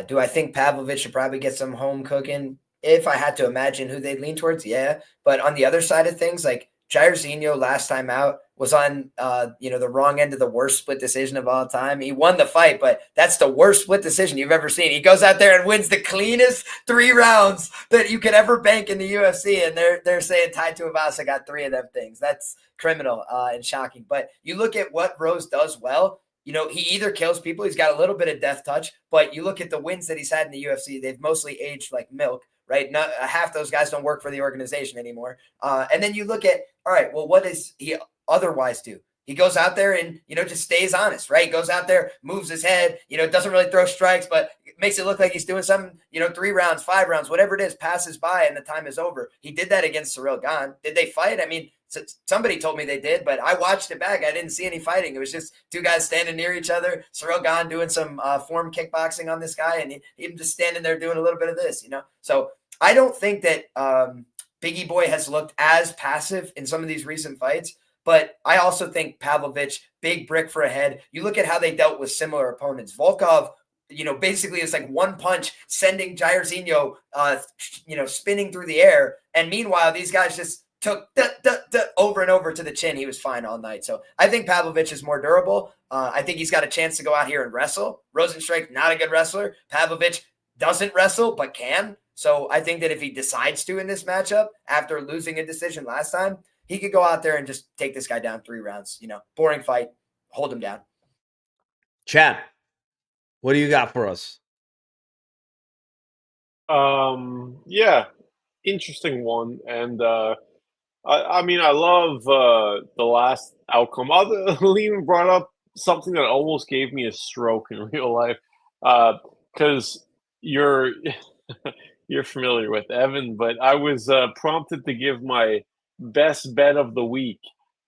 Do I think Pavlovich should probably get some home cooking? If I had to imagine who they'd lean towards, yeah. But on the other side of things, like Jairzinho last time out was on the wrong end of the worst split decision of all time. He won the fight, but that's the worst split decision you've ever seen. He goes out there and wins the cleanest 3 rounds that you could ever bank in the UFC, and they're saying Tai Tuivasa got 3 of them things. That's criminal and shocking. But you look at what Rose does well. He either kills people, he's got a little bit of death touch, but you look at the wins that he's had in the UFC, they've mostly aged like milk. Right? Not half those guys don't work for the organization anymore. And then you look at, all right, well, what does he otherwise do? He goes out there and, just stays honest, right? He goes out there, moves his head, doesn't really throw strikes, but makes it look like he's doing something, 3 rounds, 5 rounds, whatever it is, passes by and the time is over. He did that against Cyril Gane. Did they fight? I mean, somebody told me they did, but I watched it back. I didn't see any fighting. It was just 2 guys standing near each other. Cyril Gane doing some form kickboxing on this guy, and him just standing there doing a little bit of this, So I don't think that Biggie Boy has looked as passive in some of these recent fights, but I also think Pavlovich, big brick for a head. You look at how they dealt with similar opponents. Volkov, basically it's like one punch sending Jairzinho, spinning through the air. And meanwhile, these guys just took over and over to the chin. He was fine all night. So I think Pavlovich is more durable. I think he's got a chance to go out here and wrestle. Rosenstruik, not a good wrestler. Pavlovich doesn't wrestle, but can. So I think that if he decides to in this matchup, after losing a decision last time, he could go out there and just take this guy down 3 rounds. Boring fight, hold him down. Chad, what do you got for us? Yeah, interesting one. And I mean, I love the last outcome. Liam brought up something that almost gave me a stroke in real life, because you're familiar with Evan, but I was prompted to give my best bet of the week,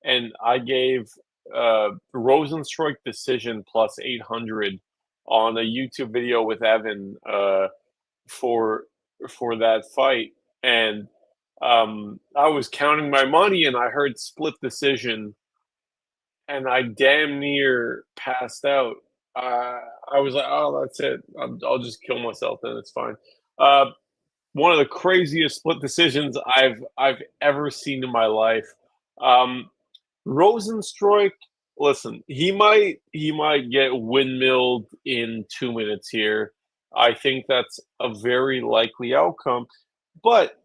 and I gave Rosenstruik decision plus 800 on a YouTube video with Evan for that fight, and I was counting my money, and I heard split decision, and I damn near passed out. I was like, "Oh, that's it. I'll just kill myself. Then it's fine." One of the craziest split decisions I've ever seen in my life. Rosenstruik, listen, he might get windmilled in 2 minutes here. I think that's a very likely outcome, but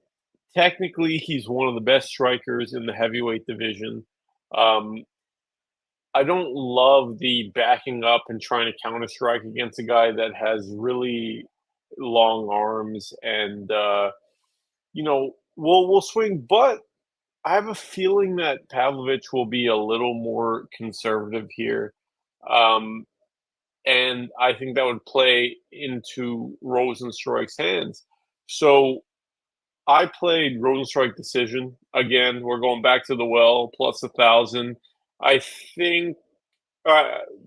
technically he's one of the best strikers in the heavyweight division. I don't love the backing up and trying to counter strike against a guy that has really long arms, and we'll swing, but I have a feeling that Pavlovich will be a little more conservative here, and I think that would play into Rosenstruik's hands. So I played Rosenstruik decision again. We're going back to the well plus 1,000. I think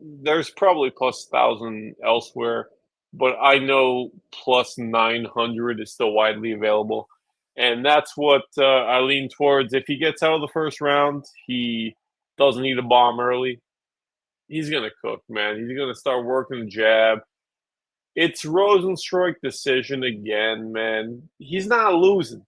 there's probably plus 1,000 elsewhere, but I know plus 900 is still widely available. And that's what I lean towards. If he gets out of the first round, he doesn't need a bomb early. He's going to cook, man. He's going to start working the jab. It's Rosenstruik decision again, man. He's not losing.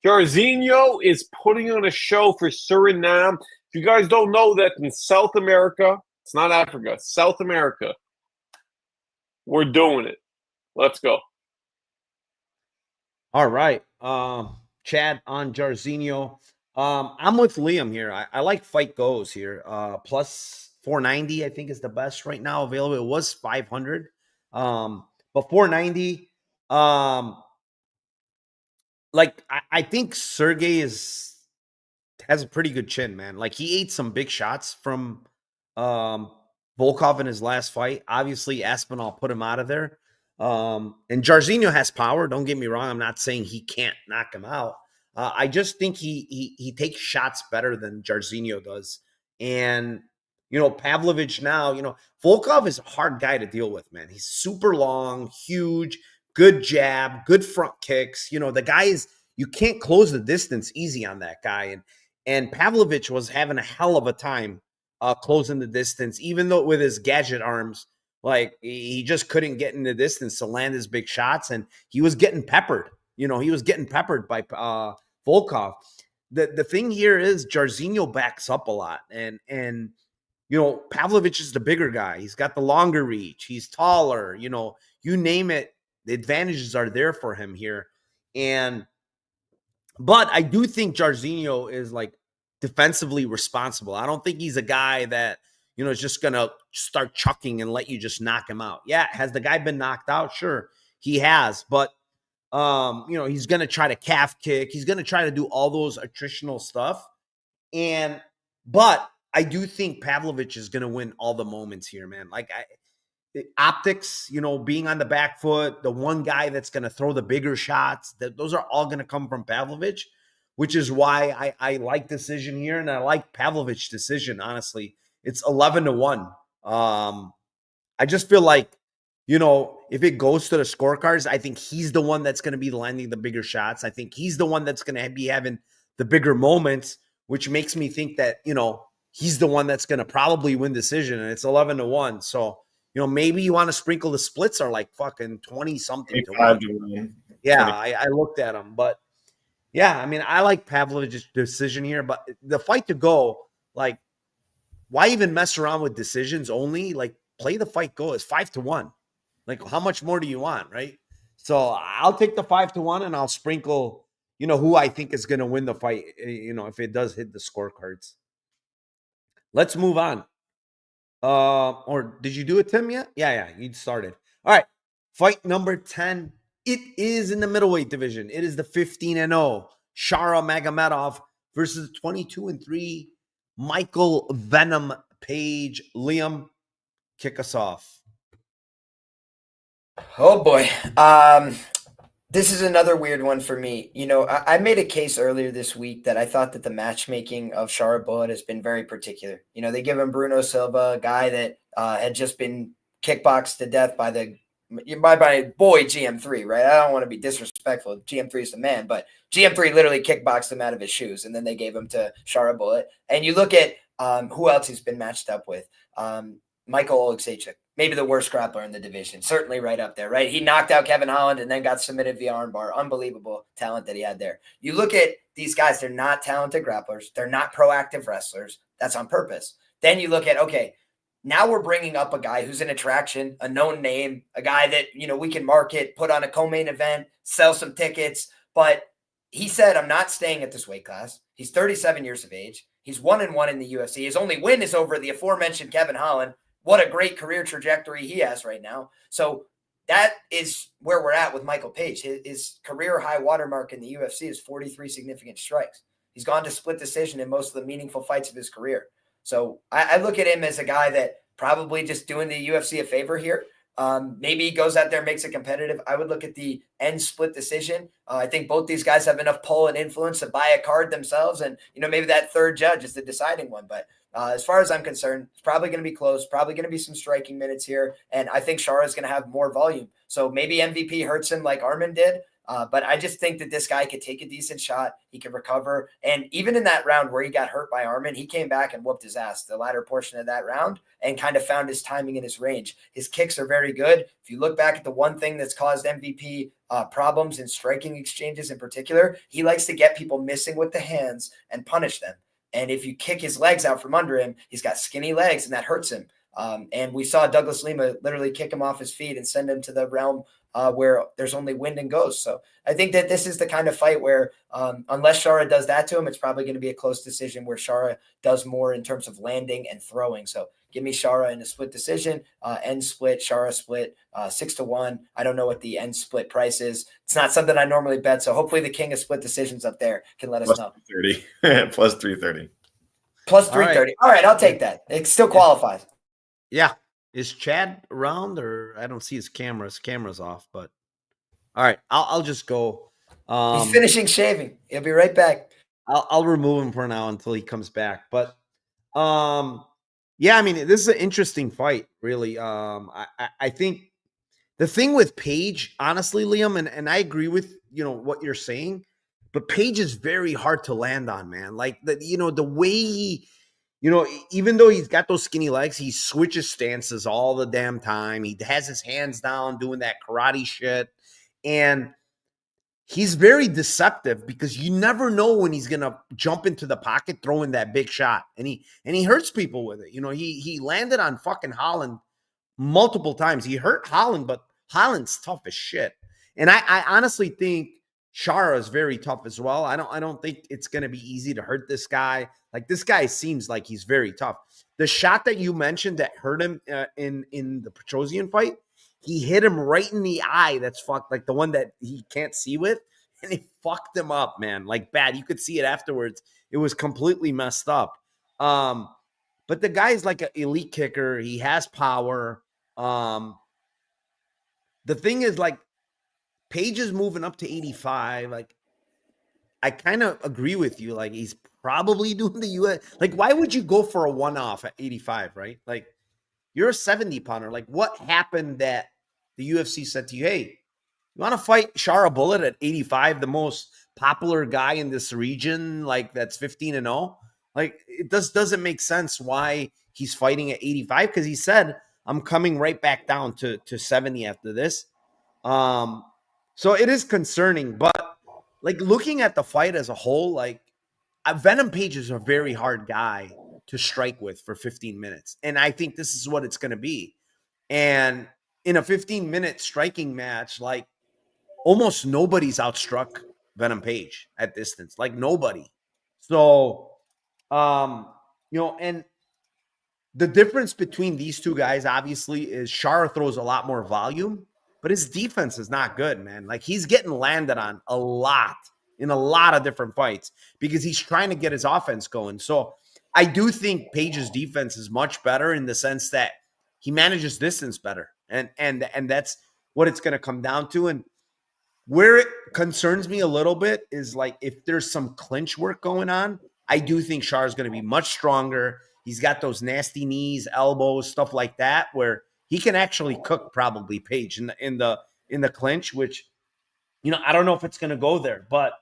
Jairzinho is putting on a show for Suriname. If you guys don't know that in South America, it's not Africa, South America, we're doing it. Let's go. All right. Chad on Jairzinho. I'm with Liam here. I like fight goes here. Plus 490, I think, is the best right now available. It was 500. But 490. I think Sergey has a pretty good chin, man. Like, he ate some big shots from Volkov in his last fight. Obviously, Aspinall put him out of there. And Jairzinho has power. Don't get me wrong. I'm not saying he can't knock him out. I just think he takes shots better than Jairzinho does. And Pavlovich now, Volkov is a hard guy to deal with, man. He's super long, huge, good jab, good front kicks. The guy is, you can't close the distance easy on that guy. And Pavlovich was having a hell of a time closing the distance, even though with his gadget arms, like he just couldn't get in the distance to land his big shots. And he was getting peppered. He was getting peppered by Volkov. The thing here is Jairzinho backs up a lot. And Pavlovich is the bigger guy. He's got the longer reach. He's taller. You name it. The advantages are there for him here. But I do think Jairzinho is like defensively responsible. I don't think he's a guy that, is just going to start chucking and let you just knock him out. Yeah. Has the guy been knocked out? Sure, he has. But, he's going to try to calf kick. He's going to try to do all those attritional stuff. But I do think Pavlovich is going to win all the moments here, man. Like optics, being on the back foot, the one guy that's going to throw the bigger shots, those are all going to come from Pavlovich, which is why I like decision here. And I like Pavlovich decision, honestly. It's 11-1. I just feel like, if it goes to the scorecards, I think he's the one that's going to be landing the bigger shots. I think he's the one that's going to be having the bigger moments, which makes me think that, he's the one that's going to probably win decision. And it's 11-1. So, maybe you want to sprinkle the splits are like fucking 20 something to 1. Yeah, I looked at them, but yeah, I mean, I like Pavlovich's decision here, but the fight to go, like, why even mess around with decisions only? Like, play the fight go. It's 5-1. Like, how much more do you want, right? So I'll take the 5-1 and I'll sprinkle, who I think is going to win the fight, if it does hit the scorecards. Let's move on. Or did you do it, Tim, yet? Yeah, you started. All right. Fight number 10. It is in the middleweight division. It is the 15-0 Shara Magomedov versus 22-3 Michael Venom Page. Liam, kick us off. Oh boy. This is another weird one for me. I made a case earlier this week that I thought that the matchmaking of Shara Bullet has been very particular. They give him Bruno Silva, a guy that had just been kickboxed to death by my boy GM3, right? I don't want to be disrespectful. GM3 is the man, but GM3 literally kickboxed him out of his shoes, and then they gave him to Shara Bullet. And you look at who else he's been matched up with. Michael Oleksiejczuk, maybe the worst grappler in the division, certainly right up there, right? He knocked out Kevin Holland and then got submitted via armbar. Unbelievable talent that he had there. You look at these guys, they're not talented grapplers. They're not proactive wrestlers. That's on purpose. Then you look at, okay, now we're bringing up a guy who's an attraction, a known name, a guy that, we can market, put on a co-main event, sell some tickets. But he said, I'm not staying at this weight class. He's 37 years of age. He's 1-1 in the UFC. His only win is over the aforementioned Kevin Holland. What a great career trajectory he has right now. So that is where we're at with Michael Page. His career high watermark in the UFC is 43 significant strikes. He's gone to split decision in most of the meaningful fights of his career. So I look at him as a guy that probably just doing the UFC a favor here. Maybe he goes out there, makes it competitive. I would look at the end split decision. I think both these guys have enough pull and influence to buy a card themselves. And, maybe that third judge is the deciding one. But as far as I'm concerned, it's probably going to be close, probably going to be some striking minutes here. And I think Shara is going to have more volume. So maybe MVP hurts him like Armin did. But I just think that this guy could take a decent shot. He could recover. And even in that round where he got hurt by Armin, he came back and whooped his ass the latter portion of that round and kind of found his timing and his range. His kicks are very good. If you look back at the one thing that's caused MVP problems in striking exchanges in particular, he likes to get people missing with the hands and punish them. And if you kick his legs out from under him, he's got skinny legs and that hurts him. And we saw Douglas Lima literally kick him off his feet and send him to the realm where there's only wind and ghosts. So I think that this is the kind of fight where unless Shara does that to him, it's probably going to be a close decision where Shara does more in terms of landing and throwing. So give me Shara in a split decision, end split, Shara split, 6-1. I don't know what the end split price is. It's not something I normally bet. So hopefully the king of split decisions up there can let us know. 30 plus 330. Plus 330. All right, I'll take that. It still qualifies. Yeah. Is Chad around, or I don't see his camera. His camera's off, but all right, I'll just go. He's finishing shaving. He'll be right back. I'll remove him for now until he comes back. But Yeah, I mean, this is an interesting fight, really. I think the thing with Page, honestly, Liam, and I agree with what you're saying, but Page is very hard to land on, man. Like the way he, even though he's got those skinny legs, he switches stances all the damn time. He has his hands down doing that karate shit, and he's very deceptive because you never know when he's gonna jump into the pocket, throwing that big shot, and he hurts people with it. He landed on fucking Holland multiple times. He hurt Holland, but Holland's tough as shit. And I honestly think Shara is very tough as well. I don't think it's gonna be easy to hurt this guy. Like, this guy seems like he's very tough. The shot that you mentioned that hurt him in the Petrosian fight, he hit him right in the eye. That's fucked, like the one that he can't see with, and he fucked him up, man. Like, bad. You could see it afterwards. It was completely messed up. But the guy's like an elite kicker. He has power. The thing is, like, Page is moving up to 85. Like, I kind of agree with you. Like, he's probably doing the US. Like, why would you go for a one-off at 85, right? Like, you're a 70 pounder. Like, what happened that the UFC said to you, hey, you want to fight Shara Bullet at 85, the most popular guy in this region, like, that's 15-0? Like, it doesn't make sense why he's fighting at 85, because he said, I'm coming right back down to 70 after this. So it is concerning, but like, looking at the fight as a whole, like, Venom Page is a very hard guy to strike with for 15 minutes. And I think this is what it's going to be. And in a 15-minute striking match, like, almost nobody's outstruck Venom Page at distance, like nobody. So, and the difference between these two guys, obviously, is Shara throws a lot more volume, but his defense is not good, man. Like, he's getting landed on a lot in a lot of different fights because he's trying to get his offense going. So I do think Page's defense is much better in the sense that he manages distance better. And that's what it's going to come down to. And where it concerns me a little bit is, like, if there's some clinch work going on, I do think Shar is going to be much stronger. He's got those nasty knees, elbows, stuff like that, where he can actually cook probably Page in the clinch, which, I don't know if it's going to go there, but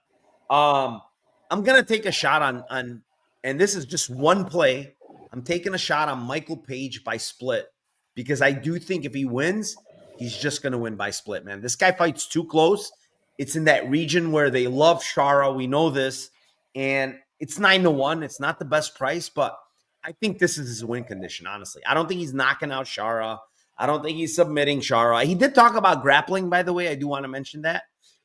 I'm going to take a shot on, and this is just one play. I'm taking a shot on Michael Page by split, because I do think if he wins, he's just going to win by split, man. This guy fights too close. It's in that region where they love Shara. We know this. And it's 9-1. It's not the best price, but I think this is his win condition, honestly. I don't think he's knocking out Shara. I don't think he's submitting Shara. He did talk about grappling, by the way. I do want to mention that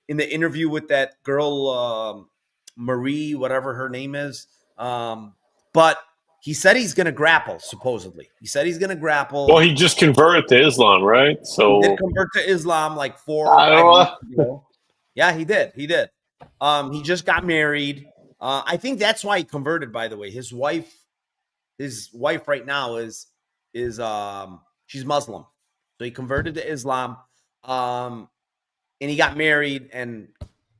in the interview with that girl, Marie, whatever her name is. But he said he's going to grapple, supposedly. He said he's going to grapple. Well, he just converted to Islam, right? So he did convert to Islam like 4 or 5 weeks ago. Yeah, he did. He just got married. I think that's why he converted, by the way. His wife right now is she's Muslim. So he converted to Islam. And he got married, and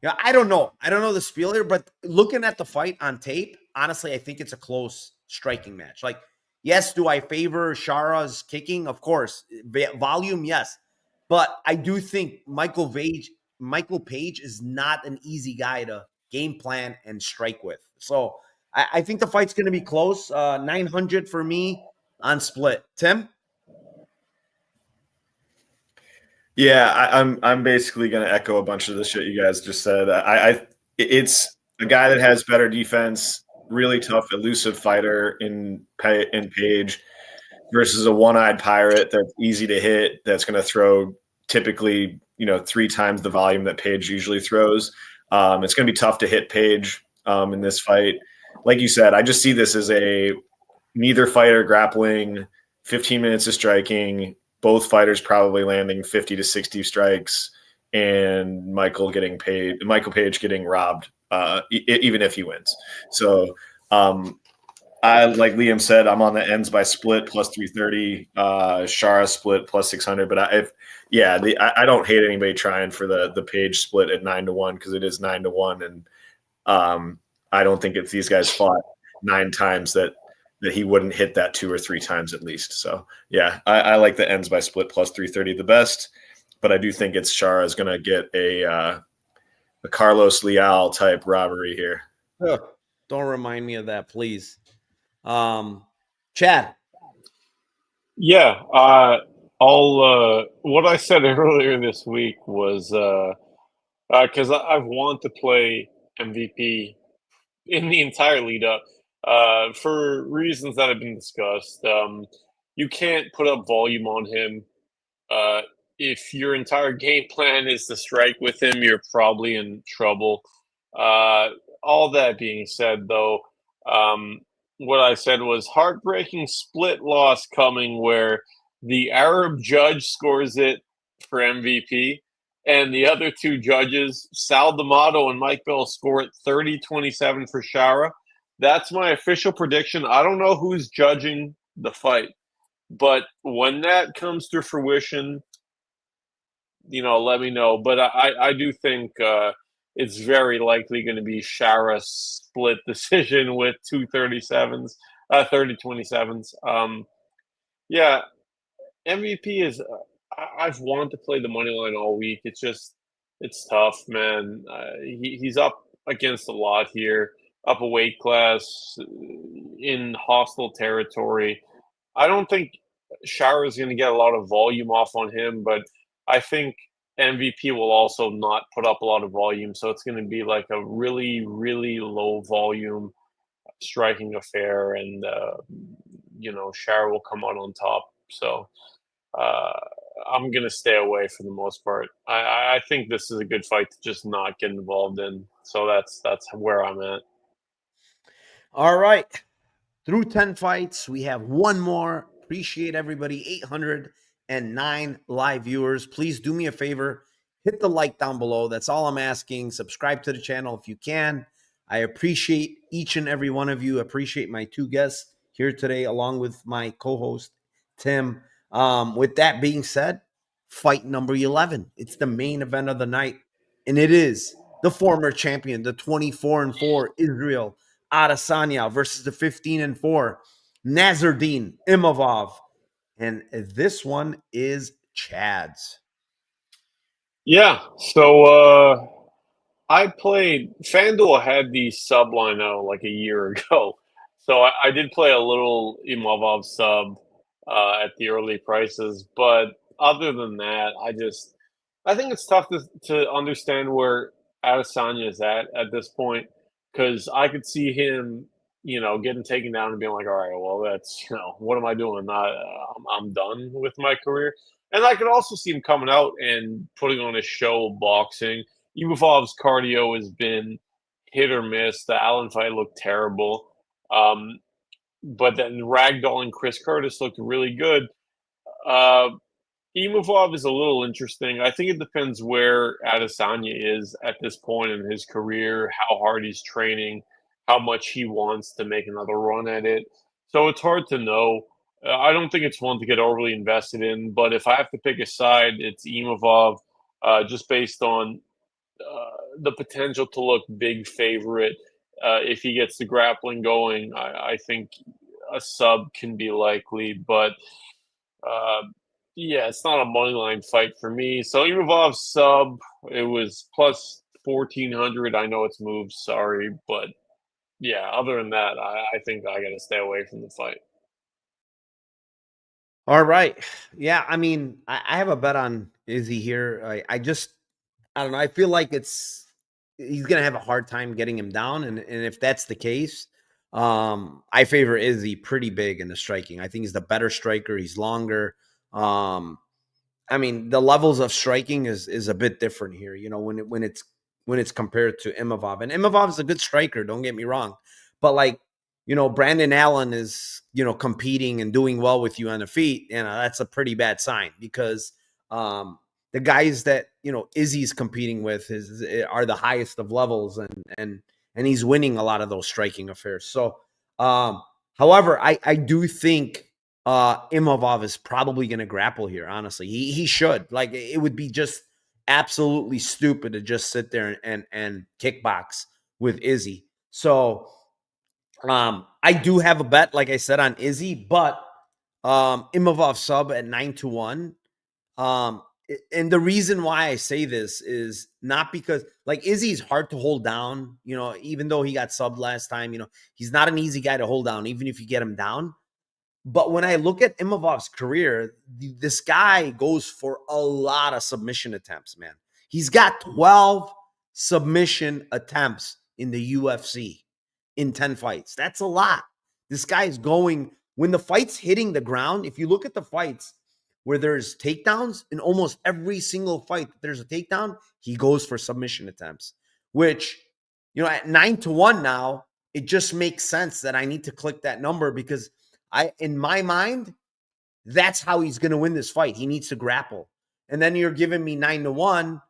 I don't know. I don't know the spiel here, but looking at the fight on tape, honestly, I think it's a close striking match. Like, yes, do I favor Shara's kicking? Of course. Volume, yes. But I do think Michael Page is not an easy guy to game plan and strike with. So I think the fight's going to be close. 900 for me on split. Tim? Yeah, I'm basically going to echo a bunch of the shit you guys just said. It's a guy that has better defense, really tough, elusive fighter in Page versus a one-eyed pirate that's easy to hit, that's going to throw typically 3 times the volume that Page usually throws. It's going to be tough to hit Page in this fight. Like you said, I just see this as neither fighter grappling, 15 minutes of striking, both fighters probably landing 50 to 60 strikes, and Michael Page getting robbed, even if he wins. So I, like Liam said, I'm on the ends by split plus 330, Shara split plus 600. But I don't hate anybody trying for the Page split at 9-1, because it is 9-1, and I don't think if these guys fought 9 times that that he wouldn't hit that 2 or 3 times at least. So yeah, I like the ends by split plus 330 the best, but I do think it's Chara is going to get a Carlos Leal type robbery here. Ugh, don't remind me of that, please. Chad. Yeah, I'll what I said earlier this week was because I've wanted to play MVP in the entire lead up for reasons that have been discussed. You can't put up volume on him. Uh, if your entire game plan is to strike with him, you're probably in trouble. Uh, all that being said, though, um, what I said was heartbreaking split loss coming where the Arab judge scores it for MVP, and the other two judges, Sal D'Amato and Mike Bell, score it 30-27 for Shara. That's my official prediction. I don't know who's judging the fight, but when that comes to fruition, let me know. But I do think it's very likely going to be Shara's split decision with 237s, 30-27s. Yeah, MVP is. I've wanted to play the money line all week. It's tough, man. He's up against a lot here, up a weight class in hostile territory. I don't think Shower is going to get a lot of volume off on him, but I think MVP will also not put up a lot of volume. So it's going to be like a really, really low volume striking affair, and Shower will come out on top. So uh, I'm going to stay away for the most part. I think this is a good fight to just not get involved in. So that's where I'm at. All right. Through 10 fights, we have one more. Appreciate everybody. 809 live viewers. Please do me a favor. Hit the like down below. That's all I'm asking. Subscribe to the channel if you can. I appreciate each and every one of you. Appreciate my two guests here today, along with my co-host, Tim. With that being said, fight number 11. It's the main event of the night. And it is the former champion, the 24-4 Israel Adesanya versus the 15-4 Nazardine Imavov. And this one is Chad's. Yeah. So I played FanDuel had the sub line out like a year ago. So I did play a little Imavov sub at the early prices, but other than that, I think it's tough to understand where Adesanya is at this point because I could see him, getting taken down and being like, all right, well, that's what am I doing? I'm done with my career. And I could also see him coming out and putting on a show boxing. Imavov's cardio has been hit or miss. The Allen fight looked terrible. But then ragdolling Chris Curtis looked really good. Uh, Imavov is a little interesting. I think it depends where Adesanya is at this point in his career, how hard he's training, how much he wants to make another run at it. So it's hard to know. I don't think it's one to get overly invested in, but if I have to pick a side, it's Imavov, just based on the potential to look big favorite. If he gets the grappling going, I think a sub can be likely, but uh, yeah, it's not a money line fight for me. So Imavov sub, it was plus 1,400. I know it's moved, sorry, but yeah, other than that, I think I got to stay away from the fight. All right. Yeah, I mean, I have a bet on Izzy here. I don't know. I feel like he's gonna have a hard time getting him down, and if that's the case, I favor Izzy pretty big in the striking. I think he's the better striker. He's longer. I mean, the levels of striking is a bit different here. When it's compared to Imavov, and Imavov is a good striker. Don't get me wrong, but like Brandon Allen is competing and doing well with you on the feet. That's a pretty bad sign because the guys that Izzy's competing with are the highest of levels, and he's winning a lot of those striking affairs. So, however, I do think Imavov is probably going to grapple here. Honestly, he should. Like, it would be just absolutely stupid to just sit there and kickbox with Izzy. So I do have a bet, like I said, on Izzy, but Imavov sub at 9-1. And the reason why I say this is not because like Izzy's hard to hold down, even though he got subbed last time, he's not an easy guy to hold down, even if you get him down. But when I look at Imavov's career, this guy goes for a lot of submission attempts, man. He's got 12 submission attempts in the UFC in 10 fights. That's a lot. This guy's going, when the fight's hitting the ground, if you look at the fights where there's takedowns, in almost every single fight that there's a takedown, he goes for submission attempts, which, at 9-1 now, it just makes sense that I need to click that number because in my mind, that's how he's going to win this fight. He needs to grapple. And then you're giving me 9-1.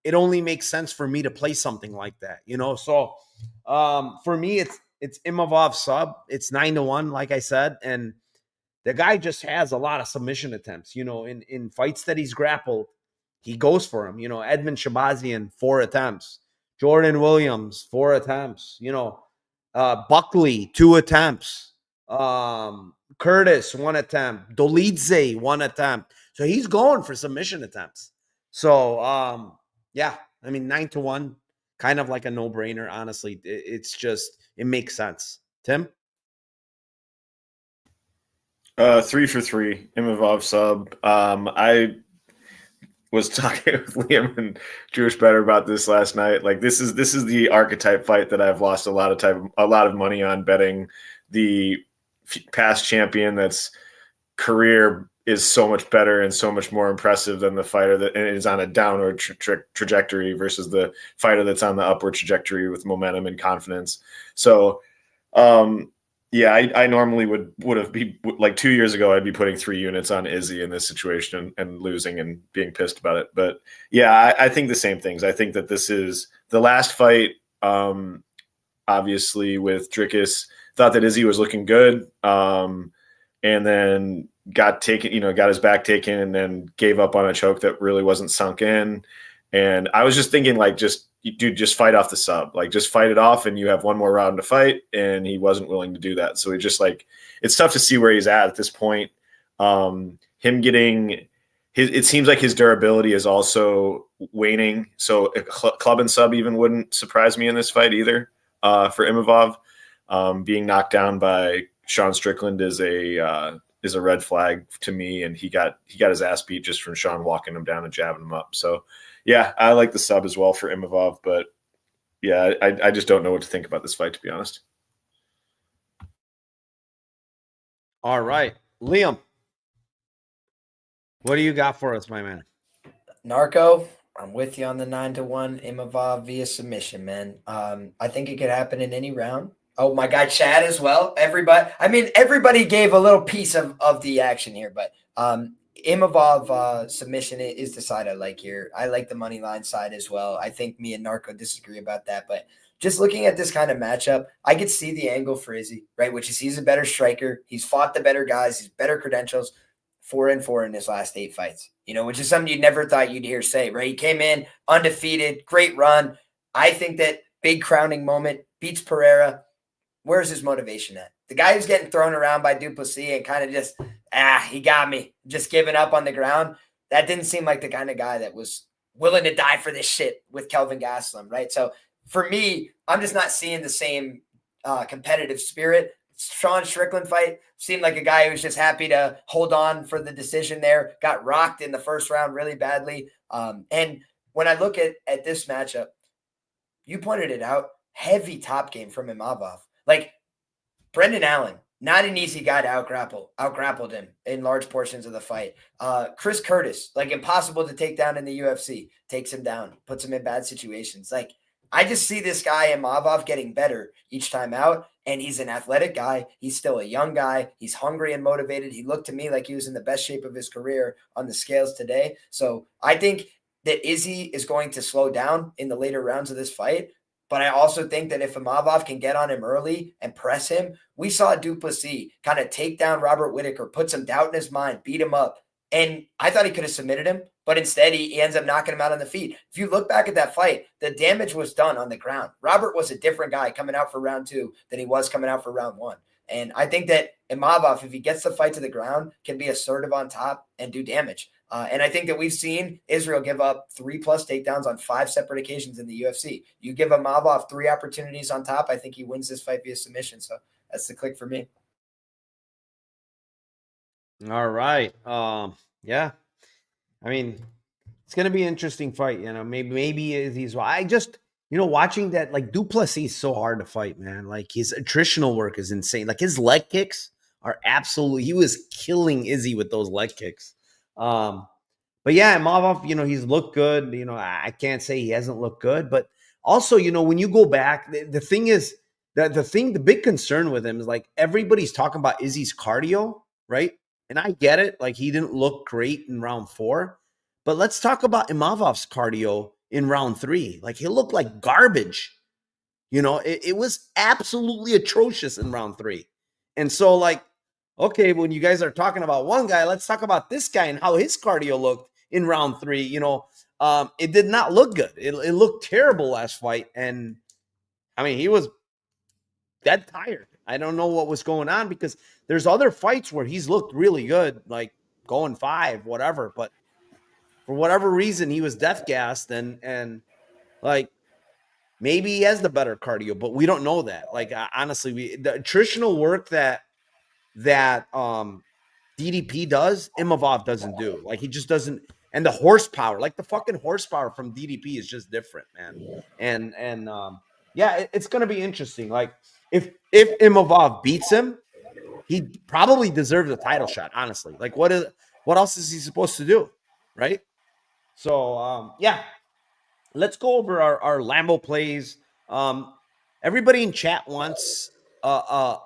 It only makes sense for me to play something like that, So for me, it's Imavov sub. It's 9-1, like I said. And the guy just has a lot of submission attempts, in fights that he's grappled, he goes for him. Edmund Shabazian, 4 attempts. Jordan Williams, 4 attempts. Buckley, 2 attempts. Curtis, 1 attempt. Dolidze, 1 attempt. So he's going for submission attempts. So, yeah, 9-1, kind of like a no-brainer, honestly. It's just, it makes sense. Tim? 3 for 3, Imavov sub. I was talking with Liam and Jewish Better about this last night. Like this is the archetype fight that I've lost a lot of money on betting. The past champion that's career is so much better and so much more impressive than the fighter that is on a downward trajectory versus the fighter that's on the upward trajectory with momentum and confidence. So, yeah, I normally would have be like 2 years ago, I'd be putting 3 units on Izzy in this situation and losing and being pissed about it. But yeah, I think the same things. I think that this is the last fight, obviously with Dricus, thought that Izzy was looking good. And then got his back taken and then gave up on a choke that really wasn't sunk in. And I was just thinking just fight off the sub, just fight it off and you have one more round to fight. And he wasn't willing to do that. So it's tough to see where he's at this point. Him getting it seems like his durability is also waning. So a club and sub even wouldn't surprise me in this fight either. For Imavov, being knocked down by Sean Strickland is a red flag to me. And he got his ass beat just from Sean walking him down and jabbing him up. So yeah, I like the sub as well for Imavov, but yeah, I just don't know what to think about this fight, to be honest. All right. Liam, what do you got for us, my man? Narco, I'm with you on the 9-1 Imavov via submission, man. I think it could happen in any round. Oh, my guy Chad as well. Everybody gave a little piece of the action here, but Imavov submission is the side I like here. I like the money line side as well. I think me and Narco disagree about that, but just looking at this kind of matchup, I could see the angle for Izzy, right? Which is he's a better striker. He's fought the better guys. He's better credentials. 4-4 in his last 8 fights, which is something you never thought you'd hear say, right? He came in undefeated, great run. I think that big crowning moment, beats Pereira. Where's his motivation at? The guy who's getting thrown around by Duplessis and kind of just, he got me, just giving up on the ground. That didn't seem like the kind of guy that was willing to die for this shit with Kelvin Gastelum, right? So for me, I'm just not seeing the same competitive spirit. Sean Strickland fight seemed like a guy who was just happy to hold on for the decision there, got rocked in the first round really badly. And when I look at this matchup, you pointed it out, heavy top game from Imavov. Like Brendan Allen, not an easy guy to outgrappled him in large portions of the fight. Chris Curtis, impossible to take down in the UFC, takes him down, puts him in bad situations. I just see this guy Imavov getting better each time out, and he's an athletic guy. He's still a young guy. He's hungry and motivated. He looked to me like he was in the best shape of his career on the scales today. So I think that Izzy is going to slow down in the later rounds of this fight. But I also think that if Imavov can get on him early and press him, we saw Duplessis kind of take down Robert Whittaker, put some doubt in his mind, beat him up. And I thought he could have submitted him, but instead he ends up knocking him out on the feet. If you look back at that fight, the damage was done on the ground. Robert was a different guy coming out for round 2 than he was coming out for round 1. And I think that Imavov, if he gets the fight to the ground, can be assertive on top and do damage. And I think that we've seen Israel give up 3+ takedowns on 5 separate occasions in the UFC. You give Imavov 3 opportunities on top, I think he wins this fight via submission. So that's the click for me. All right. Yeah. I mean, it's gonna be an interesting fight. Maybe he's. I just watching that, like, Duplessis is so hard to fight, man. Like, his attritional work is insane. Like, his leg kicks are absolutely. He was killing Izzy with those leg kicks. But yeah, Imavov, he's looked good. I can't say he hasn't looked good, but also, when you go back, the thing is that the big concern with him is, like, everybody's talking about Izzy's cardio, right? And I get it. Like, he didn't look great in round 4, but let's talk about Imavov's cardio in round 3. Like, he looked like garbage. It was absolutely atrocious in round 3. And so, like, okay, when you guys are talking about one guy, let's talk about this guy and how his cardio looked in round 3. It did not look good. It looked terrible last fight. And I mean, he was dead tired. I don't know what was going on, because there's other fights where he's looked really good, like going 5, whatever. But for whatever reason, he was death gassed, and like, maybe he has the better cardio, but we don't know that. Like, honestly, the attritional work that DDP does, Imavov doesn't do. Like, he just doesn't. And the horsepower, like the fucking horsepower from DDP is just different, man. And yeah, it's going to be interesting. Like, if Imavov beats him, he probably deserves a title shot, honestly. Like, what else is he supposed to do, right? So, yeah, let's go over our Lambo plays. Everybody in chat wants a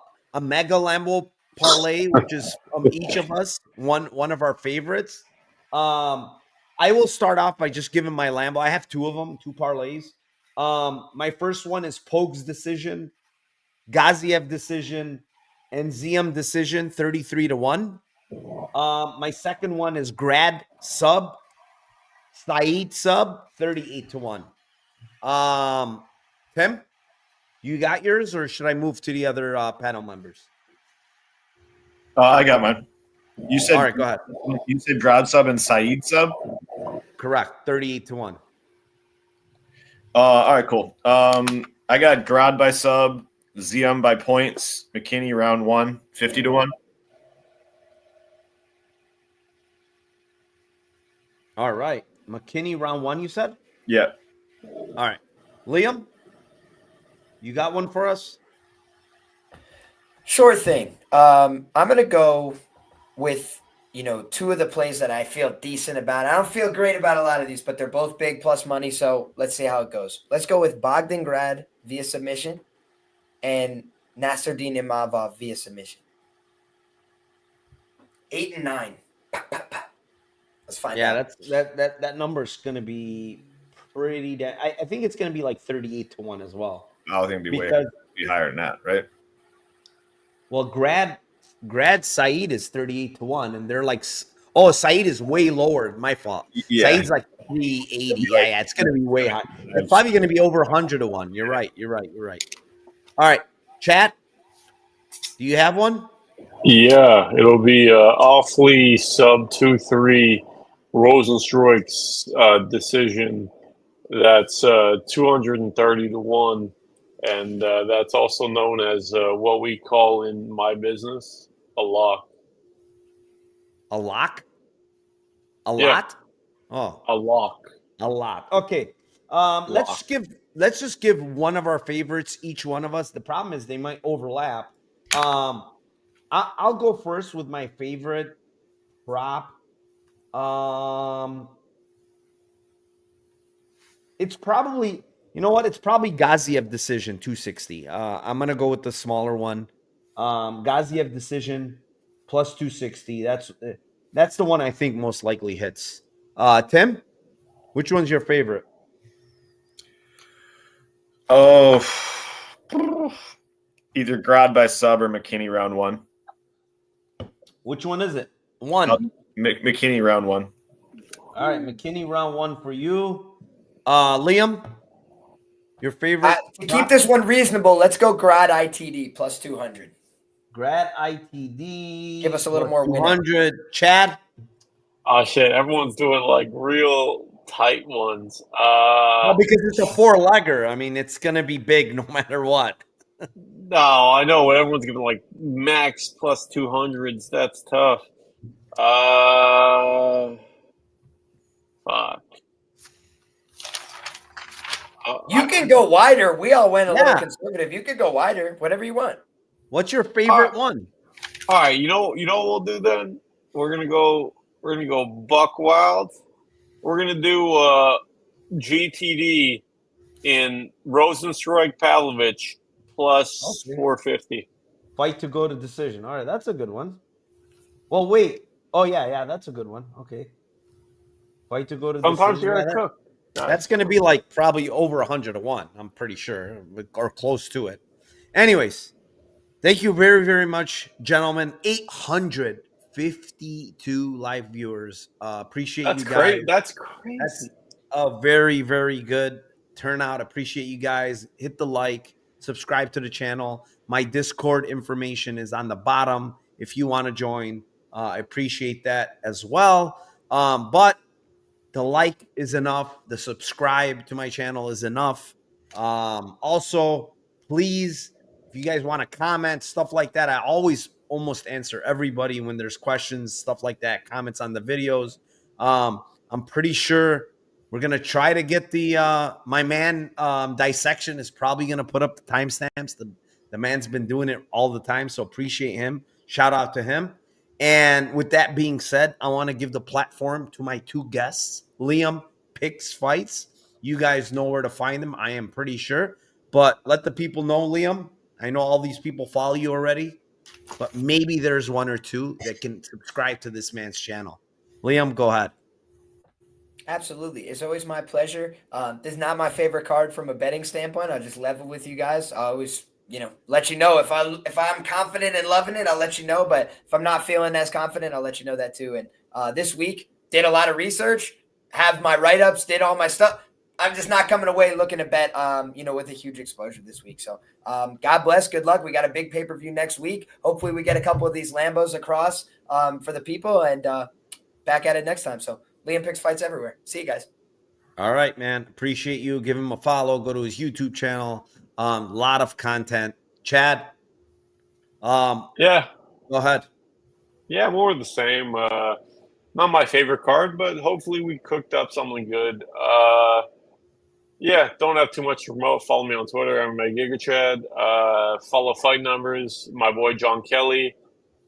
mega Lambo parlay, which is from each of us, one of our favorites. I will start off by just giving my Lambo. I have 2 of them, 2 parlays. My first one is Pogue's decision, Gaziev decision, and Ziam decision, 33-1. My second one is Grad sub, Saeed sub, 38-1. Tim, you got yours, or should I move to the other panel members? I got mine. You said, all right, go ahead. You said Grad sub and Saeed sub? Correct, 38-1. All right, cool. I got Grad by sub, Ziam by points, McKinney round 1, 50-1. All right. McKinney round 1, you said? Yeah. All right. Liam, you got one for us? Sure thing. I'm going to go with, 2 of the plays that I feel decent about. I don't feel great about a lot of these, but they're both big plus money. So let's see how it goes. Let's go with Bogdan Grad via submission and Nasruddin Imavov via submission. 8 and 9. Let's find out. Yeah, that number's going to be pretty. I think it's going to be like 38-1 as well. I think it'd be way higher than that, right? Well, Grad Saeed is 38-1, and they're like, oh, Saeed is way lower. My fault. Yeah. Saeed's like 380. Yeah, it's going to be way high. It's probably going to be over 100-1. You're right. All right, chat. Do you have one? Yeah, it'll be awfully sub 2-3 Rosenstruik's decision. That's 230-1, and that's also known as what we call in my business a lock. A lock? A Yeah. lot? Oh, A lock. a lot. Okay. Let's just give one of our favorites, each one of us. The problem is they might overlap. I'll go first with my favorite prop. It's probably, it's probably Gaziev decision 260. I'm gonna go with the smaller one. Gaziev decision plus 260. That's the one I think most likely hits. Tim, which one's your favorite? Oh, either Grad by sub or McKinney round 1. Which one is it? One. McKinney round 1. All right, McKinney, round 1 for you. Liam, your favorite? To keep this one reasonable, let's go Grad ITD plus 200. Grad ITD. Give us a little plus more winner. 200. Chad? Oh shit! Everyone's doing like real tight ones. Well, because it's a 4-legger. I mean, it's going to be big no matter what. No, I know. Everyone's giving like max plus 200s. That's tough. Fuck. You can go wider. We all went a little Yeah. conservative. You could go wider, whatever you want. What's your favorite one? All right, you know what we'll do then? We're gonna go buck wild. We're gonna do GTD in Rosenstruik Pavlovich plus 450. Fight to go to decision. All right, that's a good one. Well, wait. Oh, yeah, that's a good one. Okay. Fight to go to Sometimes decision. you gotta cook. That's going to be like probably over 100 to 1, I'm pretty sure, or close to it. Anyways, thank you very, very much, gentlemen. 852 live viewers. Appreciate you guys. Great. That's crazy. That's a very, very good turnout. Appreciate you guys. Hit the like, subscribe to the channel. My Discord information is on the bottom if you want to join. I appreciate that as well. But the like is enough. The subscribe to my channel is enough. Also, please, if you guys want to comment, stuff like that, I always almost answer everybody when there's questions, stuff like that, comments on the videos. I'm pretty sure we're going to try to get the my man dissection is probably going to put up the timestamps. The man's been doing it all the time, so appreciate him. Shout out to him. And with that being said, I want to give the platform to my 2 guests. Liam picks fights. You guys know where to find them, I am pretty sure. But let the people know, Liam. I know all these people follow you already, but maybe there's 1 or 2 that can subscribe to this man's channel. Liam, go ahead. Absolutely. It's always my pleasure. This is not my favorite card from a betting standpoint. I'll just level with you guys. I always let you know if I'm confident and loving it, I'll let you know. But if I'm not feeling as confident, I'll let you know that too. And this week did a lot of research, have my write-ups, did all my stuff. I'm just not coming away looking to bet, with a huge exposure this week. So God bless, good luck. We got a big pay-per-view next week. Hopefully we get a couple of these Lambos across for the people and back at it next time. So Liam picks fights everywhere. See you guys. All right, man. Appreciate you. Give him a follow. Go to his YouTube channel. Lot of content. Chad. Yeah. Go ahead. Yeah, more of the same. Not my favorite card, but hopefully we cooked up something good. Yeah, don't have too much to promote. Follow me on Twitter. I'm a GigaChad. Follow Fight Numbers. My boy John Kelly,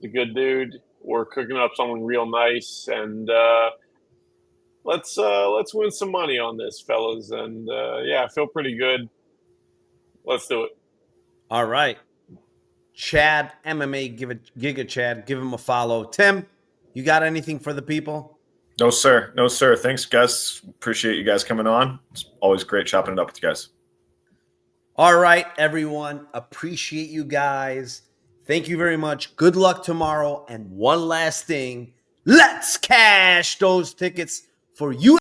the good dude. We're cooking up something real nice, and let's win some money on this, fellas. And yeah, I feel pretty good. Let's do it. All right. Chad, MMA, Giga Chad, give him a follow. Tim, you got anything for the people? No, sir. No, sir. Thanks, guys. Appreciate you guys coming on. It's always great chopping it up with you guys. All right, everyone. Appreciate you guys. Thank you very much. Good luck tomorrow. And one last thing, let's cash those tickets for you.